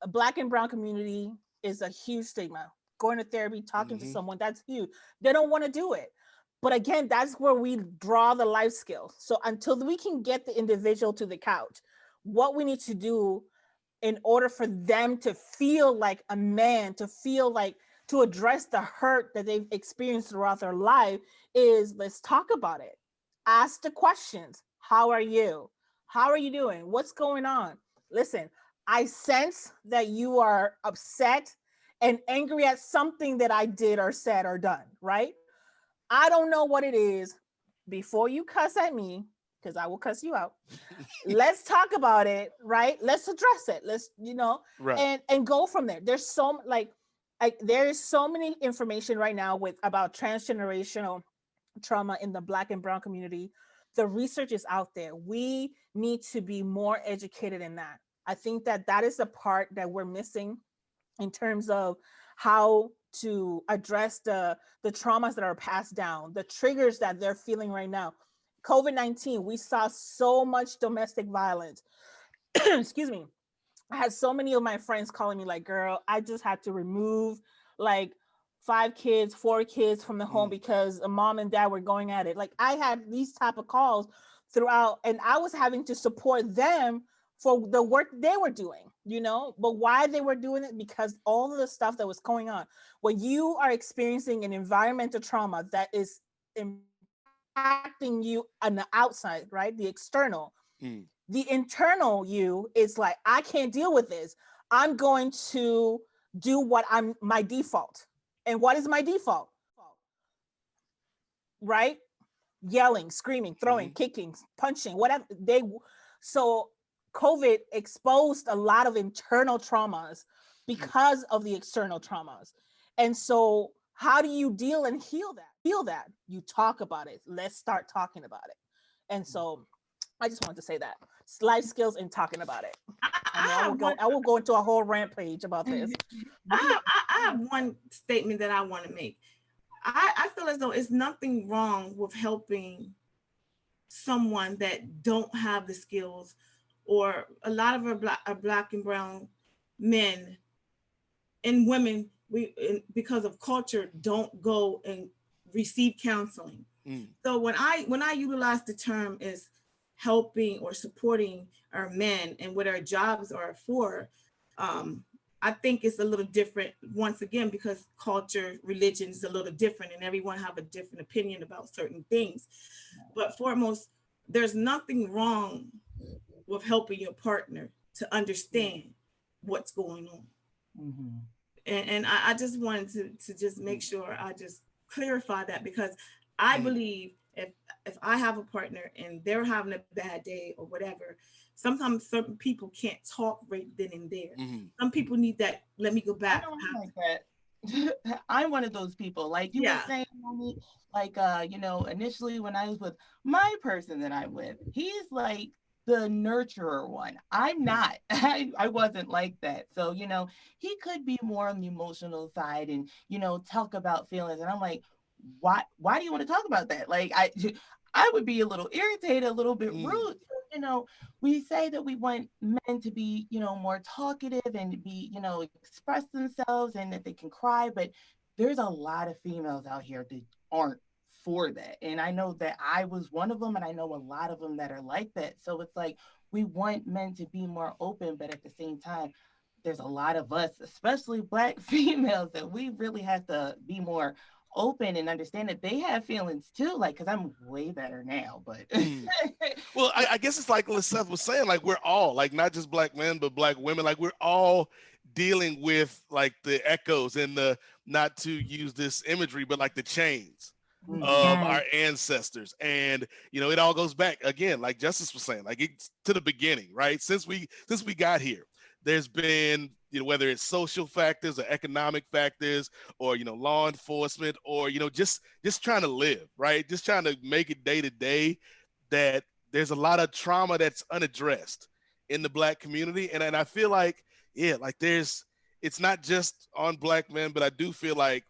a Black and brown community is a huge stigma. Going to therapy, talking to someone, that's huge. They don't want to do it. But again, that's where we draw the life skills. So until we can get the individual to the couch, what we need to do in order for them to feel like a man, to feel like, to address the hurt that they've experienced throughout their life, is let's talk about it. Ask the questions. How are you? How are you doing? What's going on? Listen, I sense that you are upset and angry at something that I did or said or done, right? I don't know what it is. Before you cuss at me, because I will cuss you out, let's talk about it, right? Let's address it. Let's, Right. and go from there. There's so there is so many information right now about transgenerational trauma in the Black and Brown community. The research is out there. We need to be more educated in that. I think that is the part that we're missing in terms of how to address the traumas that are passed down, the triggers that they're feeling right now. COVID-19, we saw so much domestic violence. Excuse me. I had so many of my friends calling me like, girl, I just had to remove like 4 kids from the home because a mom and dad were going at it. Like, I had these type of calls throughout, and I was having to support them for the work they were doing, but why they were doing it, because all of the stuff that was going on. When you are experiencing an environmental trauma that is impacting you on the outside, right? The external, the internal you is like, I can't deal with this. I'm going to do my default. And what is my default? Right? Yelling, screaming, throwing, kicking, punching, whatever. So COVID exposed a lot of internal traumas because of the external traumas. And so how do you deal and heal that? You talk about it. Let's start talking about it. And so I just wanted to say that life skills and talking about it. I will go into a whole rampage about this. I have one statement that I want to make. I feel as though it's nothing wrong with helping someone that don't have the skills, or a lot of our Black and Brown men and women, because of culture, don't go and receive counseling. So when I utilize the term is helping or supporting our men and what our jobs are for, I think it's a little different once again, because culture, religion is a little different and everyone have a different opinion about certain things. But foremost, there's nothing wrong with helping your partner to understand what's going on. And I just wanted to just make sure I just clarify that, because I believe if I have a partner and they're having a bad day or whatever, sometimes certain people can't talk right then and there. Some people need that, let me go back. I don't like that. I'm one of those people, like you were saying, Monique, like, initially when I was with my person that I'm with, he's like the nurturer one. I'm not. I wasn't like that. So, he could be more on the emotional side and, talk about feelings. And I'm like, why do you want to talk about that? Like, I would be a little irritated, a little bit rude. We say that we want men to be, more talkative and be, express themselves and that they can cry, but there's a lot of females out here that aren't for that. And I know that I was one of them, and I know a lot of them that are like that. So it's like, we want men to be more open, but at the same time, there's a lot of us, especially Black females, that we really have to be more open and understand that they have feelings too, like, because I'm way better now, but well, I guess it's like Lisette was saying, like, we're all, like, not just Black men but Black women, like, we're all dealing with like the echoes and the, not to use this imagery, but like the chains of our ancestors. And it all goes back again, like Justice was saying, like, it's to the beginning, right? Since we got here, there's been, whether it's social factors or economic factors or, law enforcement or, just trying to live, right? Just trying to make it day to day, that there's a lot of trauma that's unaddressed in the Black community. And I feel like, like it's not just on Black men, but I do feel like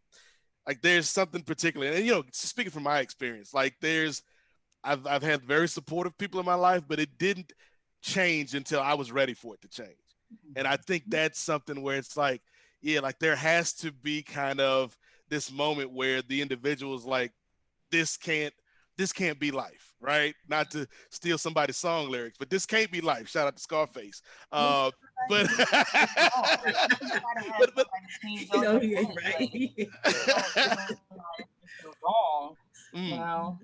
there's something particular. And, speaking from my experience, like I've had very supportive people in my life, but it didn't change until I was ready for it to change. And I think that's something where it's like, yeah, like there has to be kind of this moment where the individual is like, this can't be life, right? Not to steal somebody's song lyrics, but this can't be life. Shout out to Scarface. But but you know, right? Wrong, you know.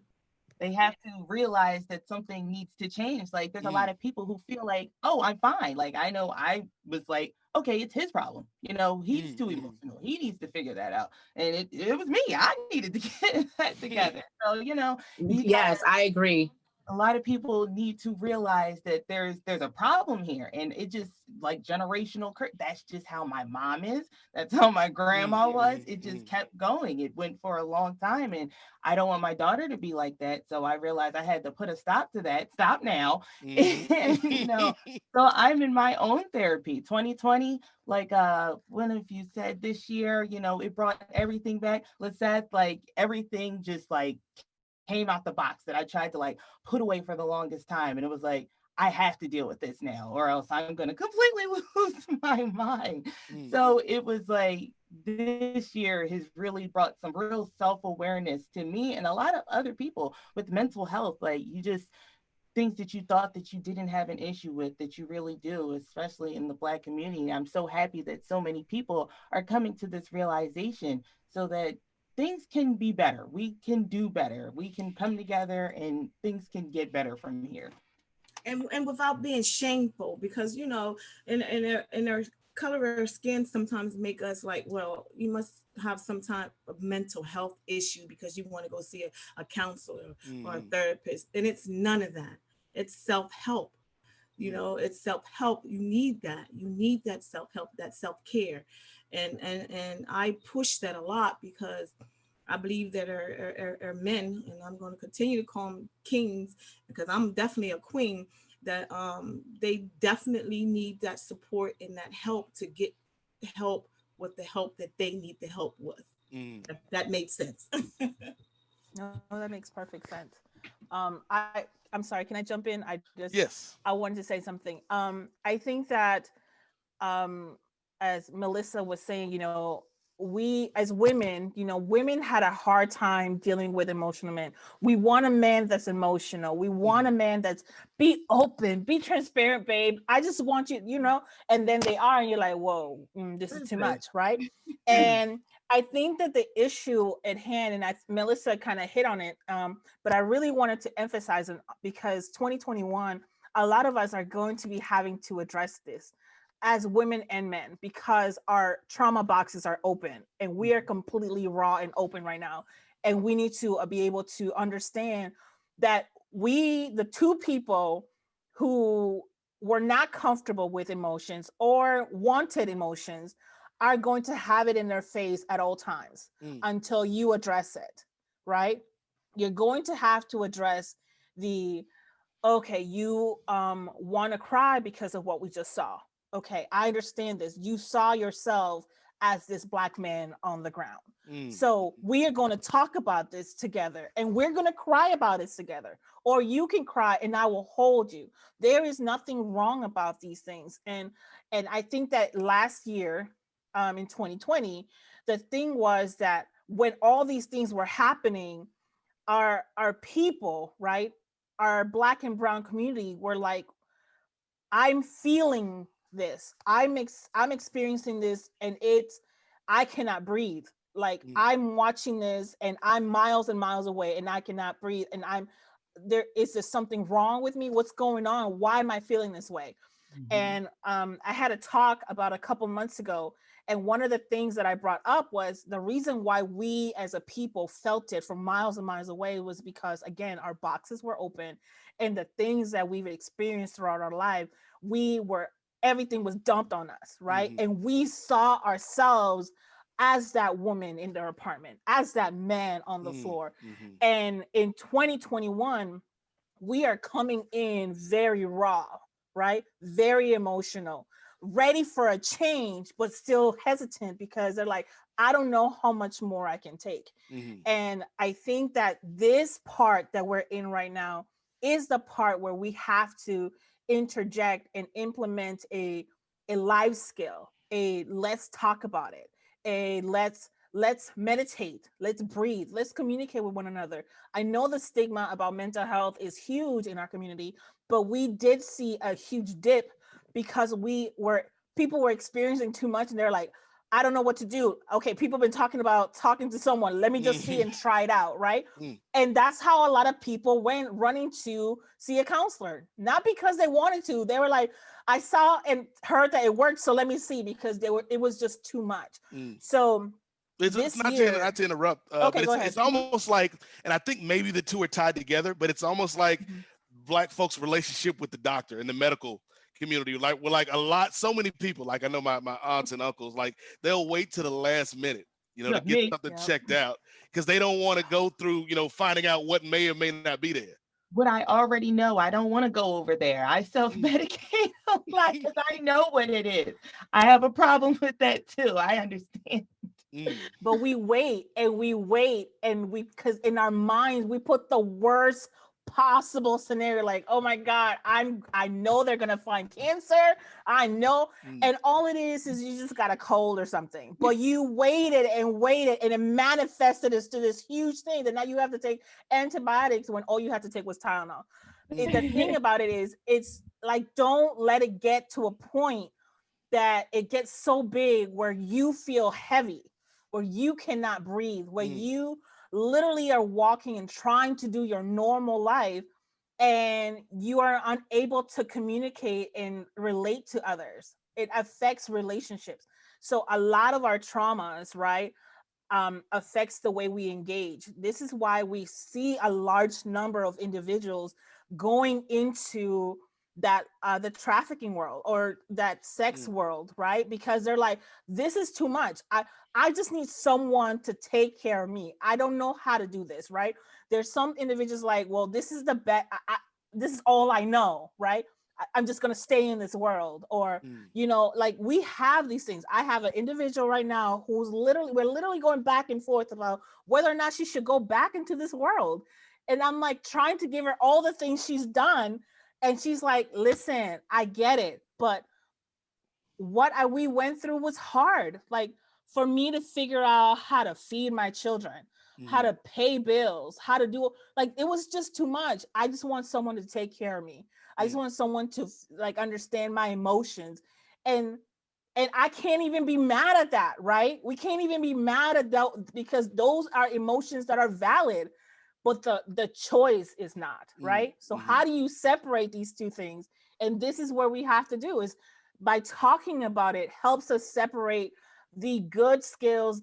They have to realize that something needs to change. Like there's a lot of people who feel like, oh, I'm fine. Like I know I was like, okay, it's his problem. You know, he's too emotional. He needs to figure that out. And it was me. I needed to get that together. So, you know, yes, I agree. A lot of people need to realize that there's a problem here, and it just like generational that's just how my mom is, that's how my grandma was. It just kept going. It went for a long time, and I don't want my daughter to be like that. So I realized I had to put a stop to that. Stop now. And, you know, so I'm in my own therapy. 2020, like one of you said this year, you know, it brought everything back. Lisette, like everything just like came out the box that I tried to like put away for the longest time. And it was like, I have to deal with this now, or else I'm going to completely lose my mind. So it was like, this year has really brought some real self-awareness to me and a lot of other people with mental health. Like you just, things that you thought that you didn't have an issue with that you really do, especially in the Black community. I'm so happy that so many people are coming to this realization so that things can be better. We can do better. We can come together and things can get better from here. And without being shameful, because, you know, in our color of our skin sometimes make us like, well, you must have some type of mental health issue because you want to go see a counselor or a therapist. And it's none of that. It's self-help. You know, it's self-help. You need that. You need that self-help, that self-care. And I push that a lot because I believe that our men, and I'm going to continue to call them kings because I'm definitely a queen, that they definitely need that support and that help to get help with the help that they need the help with. If that makes sense. No, that makes perfect sense. I'm sorry, can I jump in? Yes. I wanted to say something. I think that as Melissa was saying, you know, we as women, you know, women had a hard time dealing with emotional men. We want a man that's emotional. We want a man that's be open, be transparent, babe. I just want you, you know, and then they are, and you're like, whoa, this is too much, right? And I think that the issue at hand, and Melissa kind of hit on it, but I really wanted to emphasize it because 2021, a lot of us are going to be having to address this as women and men because our trauma boxes are open and we are completely raw and open right now. And we need to be able to understand that the two people who were not comfortable with emotions or wanted emotions are going to have it in their face at all times until you address it, right? You're going to have to address okay, you want to cry because of what we just saw. Okay, I understand this. You saw yourself as this Black man on the ground. So we are going to talk about this together and we're going to cry about it together. Or you can cry and I will hold you. There is nothing wrong about these things. And I think that last year in 2020, the thing was that when all these things were happening, our people, right? Our Black and brown community were like, I'm feeling this. I'm experiencing this and I cannot breathe. Like I'm watching this and I'm miles and miles away and I cannot breathe. And is there something wrong with me? What's going on? Why am I feeling this way? And I had a talk about a couple months ago. And one of the things that I brought up was the reason why we as a people felt it from miles and miles away was because, again, our boxes were open and the things that we've experienced throughout our life, everything was dumped on us, right? And we saw ourselves as that woman in their apartment, as that man on the floor. And in 2021, we are coming in very raw, right? Very emotional, ready for a change, but still hesitant because they're like, I don't know how much more I can take. And I think that this part that we're in right now is the part where we have to interject and implement a life skill, let's talk about it, let's meditate, let's breathe, let's communicate with one another. I know the stigma about mental health is huge in our community, but we did see a huge dip because people were experiencing too much and they're like, I don't know what to do. Okay, people have been talking about talking to someone. Let me just see and try it out, right? And that's how a lot of people went running to see a counselor. Not because they wanted to. They were like, I saw and heard that it worked, so let me see, because it was just too much. So it's not to interrupt, okay, but go it's ahead. almost like, and I think maybe the two are tied together, but it's almost like Black folks' relationship with the doctor and the medical community. Like so many people, like I know my aunts and uncles, like they'll wait to the last minute, to get something checked out because they don't want to go through, finding out what may or may not be there. What I already know, I don't want to go over there. I self-medicate a lot because I know what it is. I have a problem with that too. I understand. But we wait and because in our minds we put the worst possible scenario, like, oh my God, I know they're gonna find cancer, I know, and all it is you just got a cold or something, but you waited and it manifested to this huge thing that now you have to take antibiotics when all you had to take was Tylenol. The thing about it is, it's like, don't let it get to a point that it gets so big where you feel heavy, where you cannot breathe, where you literally are walking and trying to do your normal life and you are unable to communicate and relate to others. It affects relationships. So a lot of our traumas, right, affects the way we engage. This is why we see a large number of individuals going into that the trafficking world or that sex world, right? Because they're like, this is too much. I just need someone to take care of me. I don't know how to do this, right? There's some individuals like, well, this is the best. This is all I know, right? I'm just going to stay in this world. Or, like, we have these things. I have an individual right now we're literally going back and forth about whether or not she should go back into this world. And I'm like trying to give her all the things she's done. And she's like, listen, I get it, but what we went through was hard. Like, for me to figure out how to feed my children, how to pay bills, how to do, like, it was just too much. I just want someone to take care of me. I just want someone to like understand my emotions. And I can't even be mad at that, right? We can't even be mad at that because those are emotions that are valid, but the choice is not, right? So how do you separate these two things? And this is where we have to do, is by talking about it helps us separate the good skills,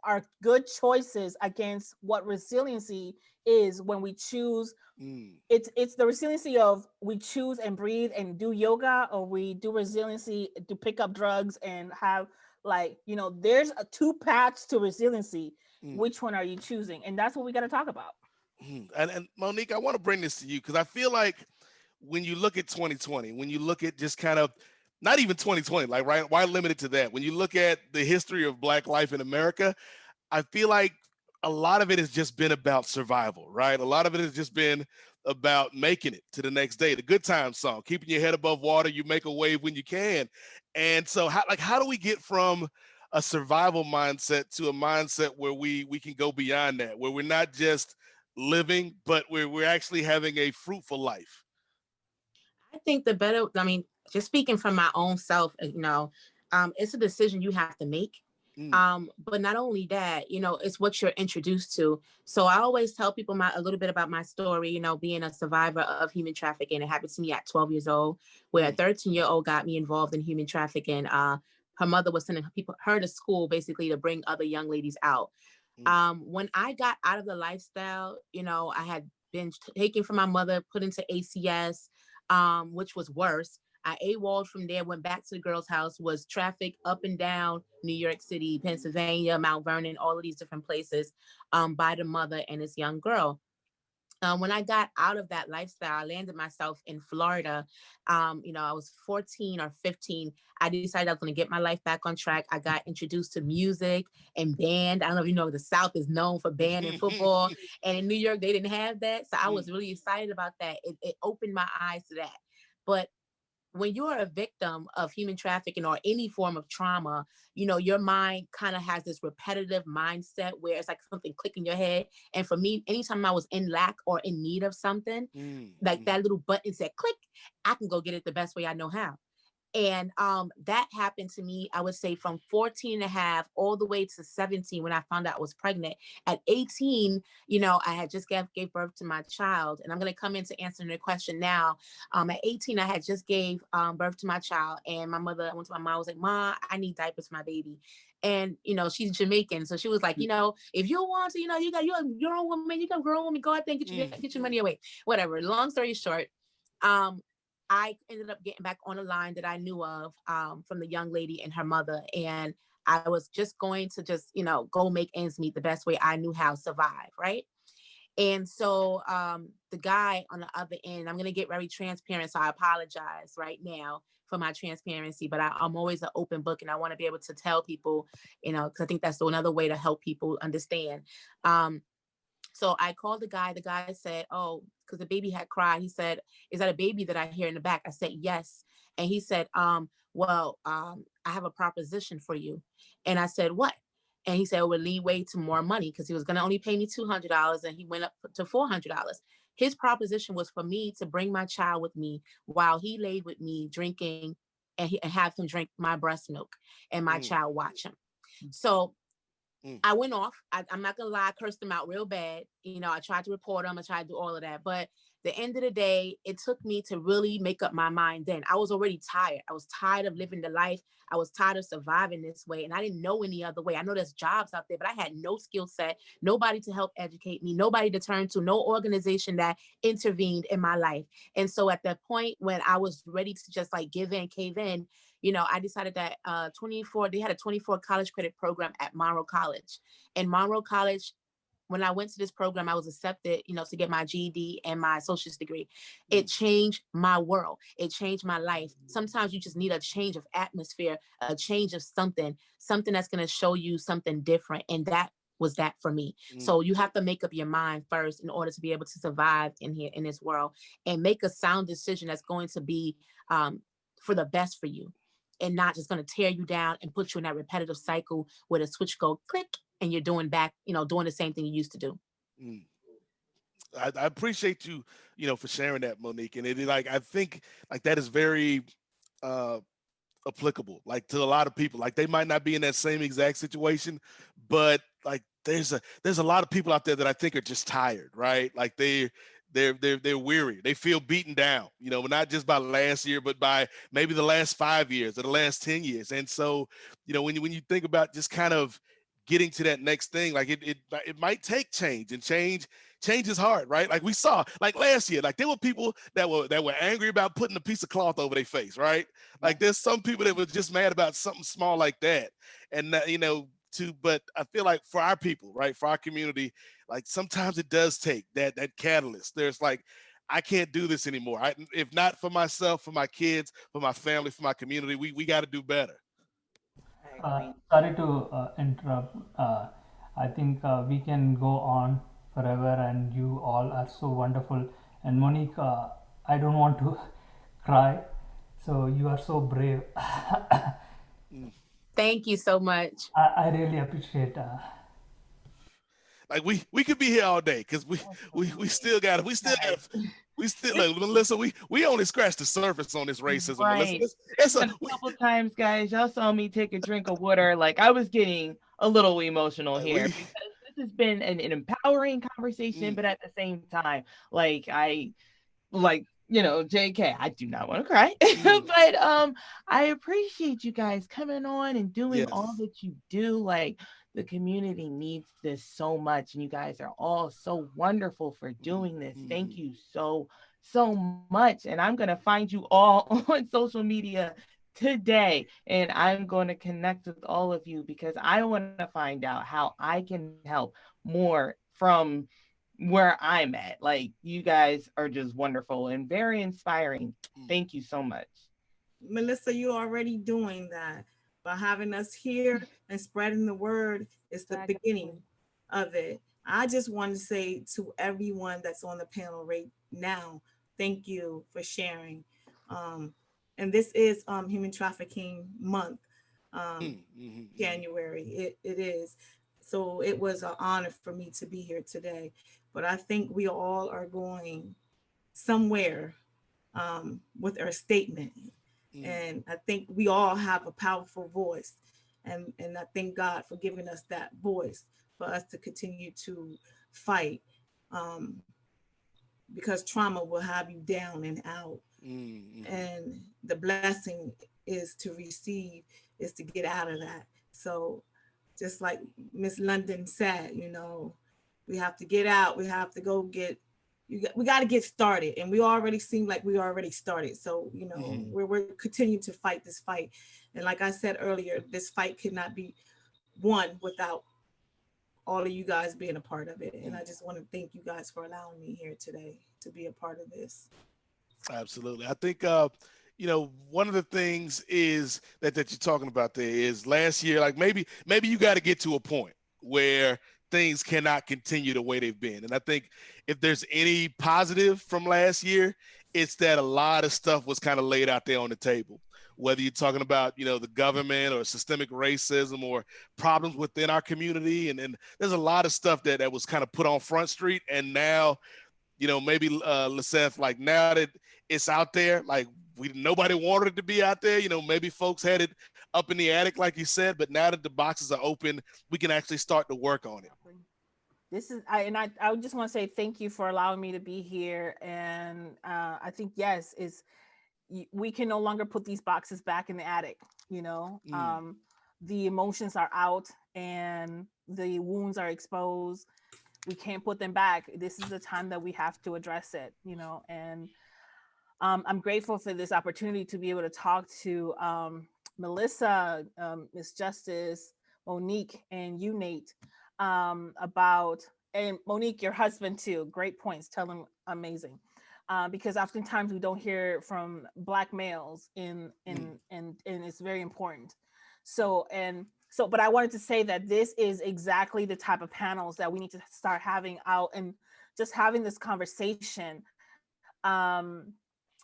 our good choices against what resiliency is when we choose. It's the resiliency of we choose and breathe and do yoga, or we do resiliency to pick up drugs and have, like, there's two paths to resiliency. Which one are you choosing? And that's what we got to talk about. And Monique, I want to bring this to you because I feel like when you look at 2020, when you look at just kind of not even 2020, like, right, why limit it to that? When you look at the history of Black life in America, I feel like a lot of it has just been about survival, right? A lot of it has just been about making it to the next day. The Good Times song, keeping your head above water, you make a wave when you can. And so how do we get from a survival mindset to a mindset where we can go beyond that, where we're not just living, but we're actually having a fruitful life? I think just speaking from my own self, it's a decision you have to make. But not only that, it's what you're introduced to. So I always tell people a little bit about my story, being a survivor of human trafficking. It happened to me at 12 years old, where a 13-year-old got me involved in human trafficking. Her mother was sending her to school basically to bring other young ladies out. When I got out of the lifestyle, I had been taken from my mother, put into ACS, which was worse. I AWOL'd from there, went back to the girl's house, was trafficked up and down New York City, Pennsylvania, Mount Vernon, all of these different places by the mother and this young girl. When I got out of that lifestyle, I landed myself in Florida. I was 14 or 15. I decided I was going to get my life back on track. I got introduced to music and band. I don't know if you know, the South is known for band and football. And in New York, they didn't have that. So I was really excited about that. It opened my eyes to that. But when you're a victim of human trafficking or any form of trauma, you know, your mind kind of has this repetitive mindset where it's like something click in your head. And for me, anytime I was in lack or in need of something, like that little button said click, I can go get it the best way I know how. And that happened to me, I would say from 14 and a half all the way to 17 when I found out I was pregnant. At 18, you know, I had just gave birth to my child. And I'm going to come into answering the question now. At 18, I had just gave birth to my child. And my mother, I went to my mom, I was like, Ma, I need diapers for my baby. And, you know, she's Jamaican. So she was like, you know, if you want to, you know, you're a grown woman, you got a grown woman, go out there and get your money away. Whatever. Long story short, I ended up getting back on a line that I knew of from the young lady and her mother. And I was just going to just, you know, go make ends meet the best way I knew how, survive. Right. And so the guy on the other end, I'm going to get very transparent. So I apologize right now for my transparency, but I'm always an open book and I want to be able to tell people, you know, because I think that's another way to help people understand. So I called the guy. The guy said, oh, because the baby had cried. He said, is that a baby that I hear in the back? I said, yes. And he said, well, I have a proposition for you. And I said, what? And he said, it would lead way to more money because he was going to only pay me $200 and he went up to $400. His proposition was for me to bring my child with me while he laid with me drinking and have him drink my breast milk and my child watch him. So I went off. I'm not going to lie. I cursed him out real bad. You know, I tried to report him. I tried to do all of that. But the end of the day, it took me to really make up my mind then. I was already tired. I was tired of living the life. I was tired of surviving this way. And I didn't know any other way. I know there's jobs out there, but I had no skill set, nobody to help educate me, nobody to turn to, no organization that intervened in my life. And so at that point when I was ready to just like give in, cave in, you know, I decided that they had a 24 college credit program at Monroe College. And Monroe College, when I went to this program, I was accepted, you know, to get my GED and my associate's degree. It changed my world. It changed my life. Sometimes you just need a change of atmosphere, a change of something that's going to show you something different. And that was that for me. So you have to make up your mind first in order to be able to survive in this world and make a sound decision that's going to be for the best for you, and not just going to tear you down and put you in that repetitive cycle where the switch go click and you're doing the same thing you used to do. I appreciate you, you know, for sharing that, Monique. And I think like that is very applicable, like to a lot of people. Like they might not be in that same exact situation, but like there's a lot of people out there that I think are just tired, right? Like they're weary. They feel beaten down, you know, not just by last year, but by maybe the last 5 years or the last 10 years. And so, you know, when you think about just kind of getting to that next thing, like it might take change, and change is hard, right? Like we saw like last year, like there were people that were angry about putting a piece of cloth over their face, right? Like there's some people that were just mad about something small like that. And you know, but I feel like for our people, right, for our community, like sometimes it does take that catalyst. There's like, I can't do this anymore. If not for myself, for my kids, for my family, for my community, we got to do better. Sorry to interrupt. I think we can go on forever, and you all are so wonderful. And Monique, I don't want to cry, so you are so brave. Thank you so much. I really appreciate. Like we could be here all day because we still got like, Melissa, we only scratched the surface on this racism. Right. Melissa, it's a couple times, guys, y'all saw me take a drink of water. Like I was getting a little emotional here because this has been an empowering conversation, but at the same time, like you know, JK, I do not want to cry, but I appreciate you guys coming on and doing all that you do. Like the community needs this so much, and you guys are all so wonderful for doing this. Thank you so much. And I'm going to find you all on social media today, and I'm going to connect with all of you because I want to find out how I can help more from where I'm at. Like you guys are just wonderful and very inspiring. Thank you so much. Melissa, you're already doing that by having us here and spreading the word. Is the beginning of it. I just want to say to everyone that's on the panel right now, thank you for sharing. And this is Human Trafficking Month, January. It is. So it was an honor for me to be here today. But I think we all are going somewhere with our statement. And I think we all have a powerful voice. And I thank God for giving us that voice for us to continue to fight, because trauma will have you down and out. And the blessing is to receive, is to get out of that. So just like Miss London said, you know, we have to get out. We have to go get, we got to get started. And we already seem like we already started. So, you know, we're continuing to fight this fight. And like I said earlier, this fight could not be won without all of you guys being a part of it. And I just want to thank you guys for allowing me here today to be a part of this. Absolutely. I think, you know, one of the things is that you're talking about there is last year, like maybe you got to get to a point where things cannot continue the way they've been. And I think if there's any positive from last year, it's that a lot of stuff was kind of laid out there on the table, whether you're talking about, you know, the government or systemic racism or problems within our community. And there's a lot of stuff that was kind of put on Front Street. And now, you know, maybe Lisette, like now that it's out there, like nobody wanted it to be out there, you know, maybe folks had it up in the attic, like you said, but now that the boxes are open, we can actually start to work on it. This is, I just want to say thank you for allowing me to be here. And I think, yes, we can no longer put these boxes back in the attic, you know. The emotions are out and the wounds are exposed. We can't put them back. This is the time that we have to address it, you know. And I'm grateful for this opportunity to be able to talk to Melissa, Miss Justice, Monique, and you, Nate, about, and Monique, your husband too. Great points. Tell him amazing. Because oftentimes we don't hear from Black males and it's very important. But I wanted to say that this is exactly the type of panels that we need to start having out, and just having this conversation.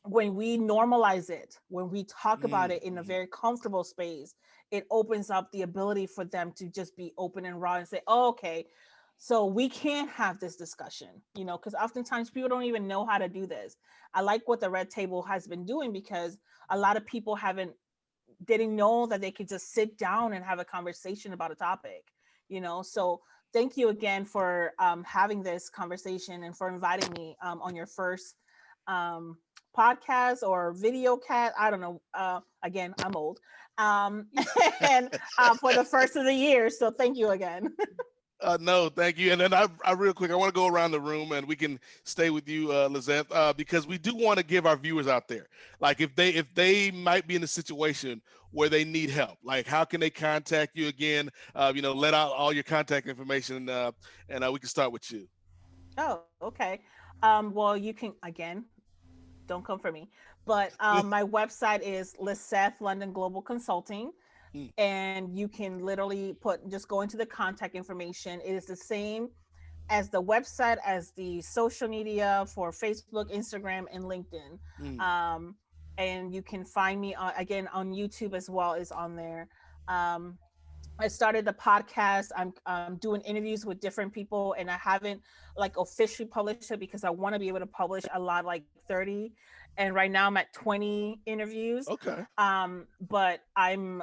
When we normalize it, when we talk about it in a very comfortable space, it opens up the ability for them to just be open and raw and say, oh, okay, so we can have this discussion, you know, because oftentimes people don't even know how to do this. I like what the Red Table has been doing, because a lot of people didn't know that they could just sit down and have a conversation about a topic, you know. So thank you again for having this conversation and for inviting me on your first podcast or video cat. I don't know. Again, I'm old. And for the first of the year. So thank you again. No, thank you. And then I real quick, I want to go around the room and we can stay with you, Lizette, because we do want to give our viewers out there, like if they might be in a situation where they need help, like how can they contact you again? You know, let out all your contact information, and we can start with you. Oh, okay. Well, you can, again, don't come for me, but my website is Lisette London Global Consulting. And you can literally just go into the contact information. It is the same as the website, as the social media for Facebook, Instagram, and LinkedIn. And you can find me again on YouTube as well, is on there. I started the podcast. I'm doing interviews with different people, and I haven't like officially published it because I want to be able to publish a lot, like 30. And right now I'm at 20 interviews. Okay. But I'm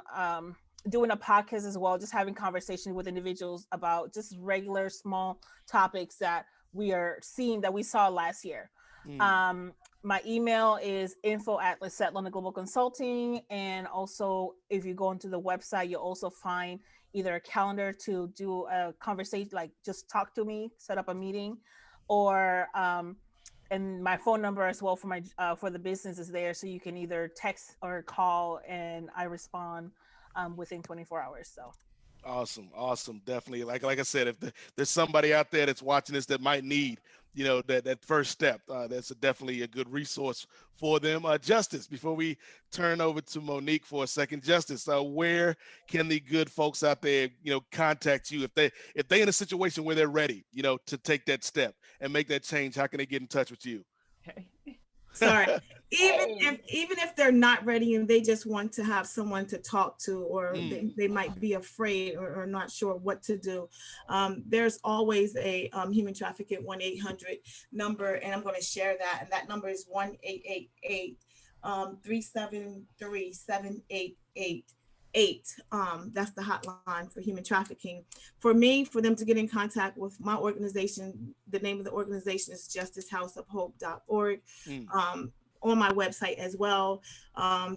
doing a podcast as well, just having conversations with individuals about just regular small topics that we are seeing, that we saw last year. My email is info@Lisette London Global Consulting. And also, if you go into the website, you'll also find either a calendar to do a conversation, like just talk to me, set up a meeting, or and my phone number as well for the business is there, so you can either text or call, and I respond within 24 hours. So awesome, definitely. Like I said, if there's somebody out there that's watching this that might need, you know, that first step, that's definitely a good resource for them. Justice, before we turn over to Monique for a second, Justice, where can the good folks out there, you know, contact you if they in a situation where they're ready, you know, to take that step and make that change? How can they get in touch with you? Sorry. even if they're not ready and they just want to have someone to talk to, or they might be afraid or not sure what to do, there's always a human trafficking 1-800 number, and I'm going to share that, and that number is 1-888 373-7888. That's the hotline for human trafficking. For me, for them to get in contact with my organization, the name of the organization is justicehouseofhope.org. On my website as well,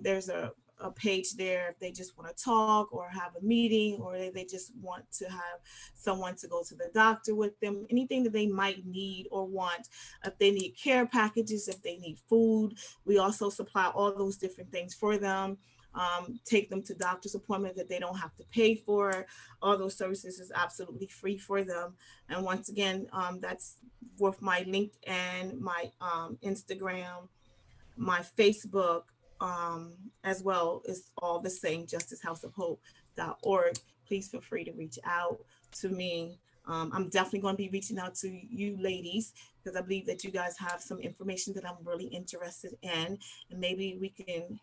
there's a page there if they just want to talk or have a meeting, or they just want to have someone to go to the doctor with them, anything that they might need or want. If they need care packages, if they need food, we also supply all those different things for them. Take them to doctor's appointments that they don't have to pay for. All those services is absolutely free for them. And once again, that's with my LinkedIn, my Instagram, my Facebook, as well, is all the same, justicehouseofhope.org. Please feel free to reach out to me. I'm definitely going to be reaching out to you ladies, because I believe that you guys have some information that I'm really interested in, and maybe we can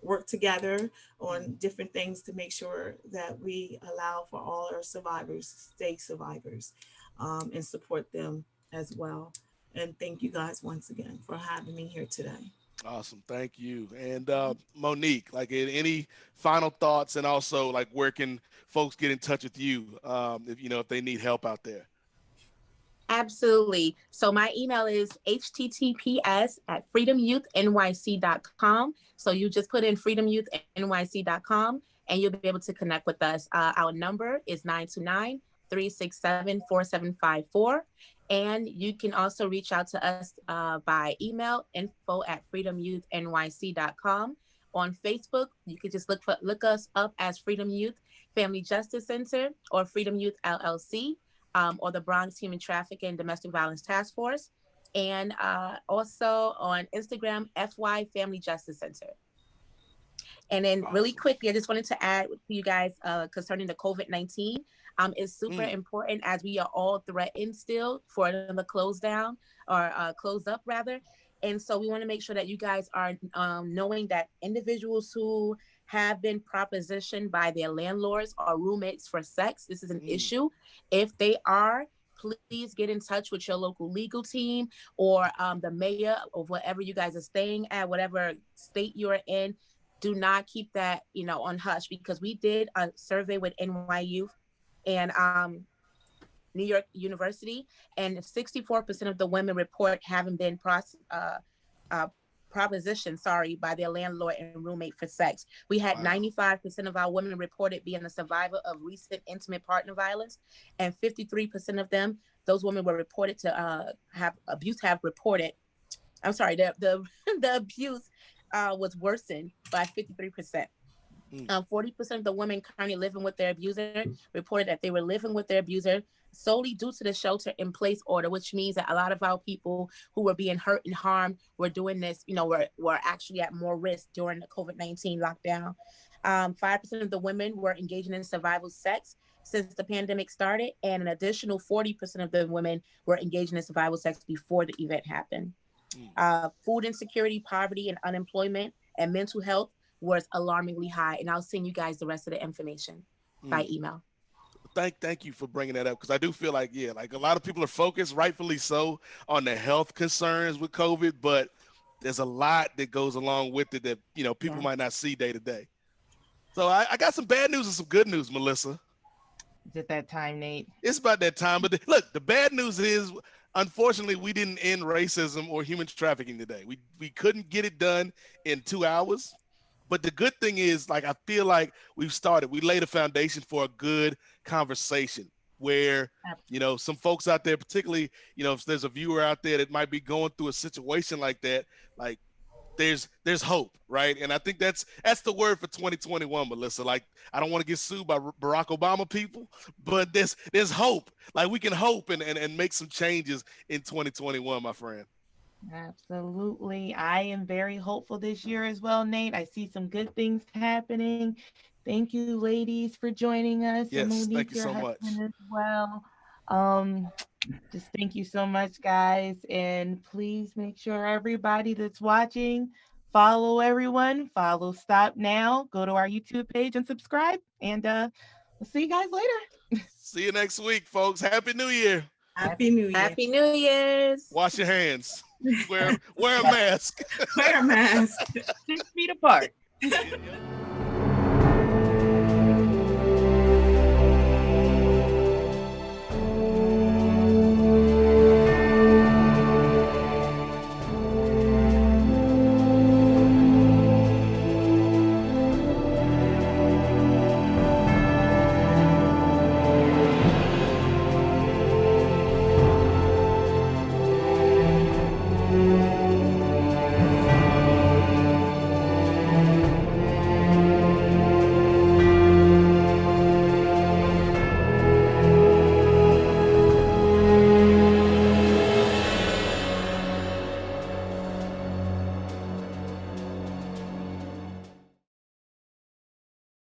work together on different things to make sure that we allow for all our survivors to stay survivors, and support them as well. And thank you guys once again for having me here today. Awesome. Thank you. And Monique, like any final thoughts, and also like where can folks get in touch with you if they need help out there? Absolutely. So my email is https@freedomyouthnyc.com. So you just put in freedomyouthnyc.com and you'll be able to connect with us. Our number is 929-367-4754. And you can also reach out to us by email, info@freedomyouthnyc.com. On Facebook, you can just look us up as Freedom Youth Family Justice Center, or Freedom Youth LLC, or the Bronx Human Trafficking and Domestic Violence Task Force. And also on Instagram, FY Family Justice Center. And then really quickly, I just wanted to add to you guys concerning the COVID-19. It's super important, as we are all threatened still for another close down, or close up rather. And so we want to make sure that you guys are knowing that individuals who have been propositioned by their landlords or roommates for sex, this is an issue. If they are, please get in touch with your local legal team, or the mayor of whatever you guys are staying at, whatever state you're in. Do not keep that, on hush, because we did a survey with NYU and New York University, and 64% of the women report having been propositioned, by their landlord and roommate for sex. We had 95% of our women reported being a survivor of recent intimate partner violence, and 53% of them, those women were reported to the abuse was worsened by 53%. 40% of the women currently living with their abuser reported that they were living with their abuser solely due to the shelter in place order, which means that a lot of our people who were being hurt and harmed were doing this, were actually at more risk during the COVID-19 lockdown. 5% of the women were engaging in survival sex since the pandemic started, and an additional 40% of the women were engaging in survival sex before the event happened. Food insecurity, poverty, and unemployment, and mental health was alarmingly high. And I'll send you guys the rest of the information by email. Thank you for bringing that up, because I do feel like a lot of people are focused, rightfully so, on the health concerns with COVID, but there's a lot that goes along with it that people might not see day to day. So I got some bad news and some good news, Melissa. Is it that time, Nate? It's about that time. But look, the bad news is, unfortunately, we didn't end racism or human trafficking today. We couldn't get it done in 2 hours. But the good thing is, I feel like we laid a foundation for a good conversation where, some folks out there, particularly, if there's a viewer out there that might be going through a situation like that, there's hope, right? And I think that's the word for 2021, Melissa. I don't want to get sued by Barack Obama people, but there's hope. We can hope and make some changes in 2021, my friend. Absolutely. I am very hopeful this year as well, Nate. I see some good things happening. Thank you, ladies, for joining us. Yes, and Monique, thank you so much. As well. Just thank you so much, guys. And please make sure everybody that's watching, follow everyone, follow Stop Now, go to our YouTube page and subscribe. And we'll see you guys later. See you next week, folks. Happy New Year. Happy New Year. Happy New Year's. Wash your hands. Wear a mask. Wear a mask. 6 feet apart. Yeah.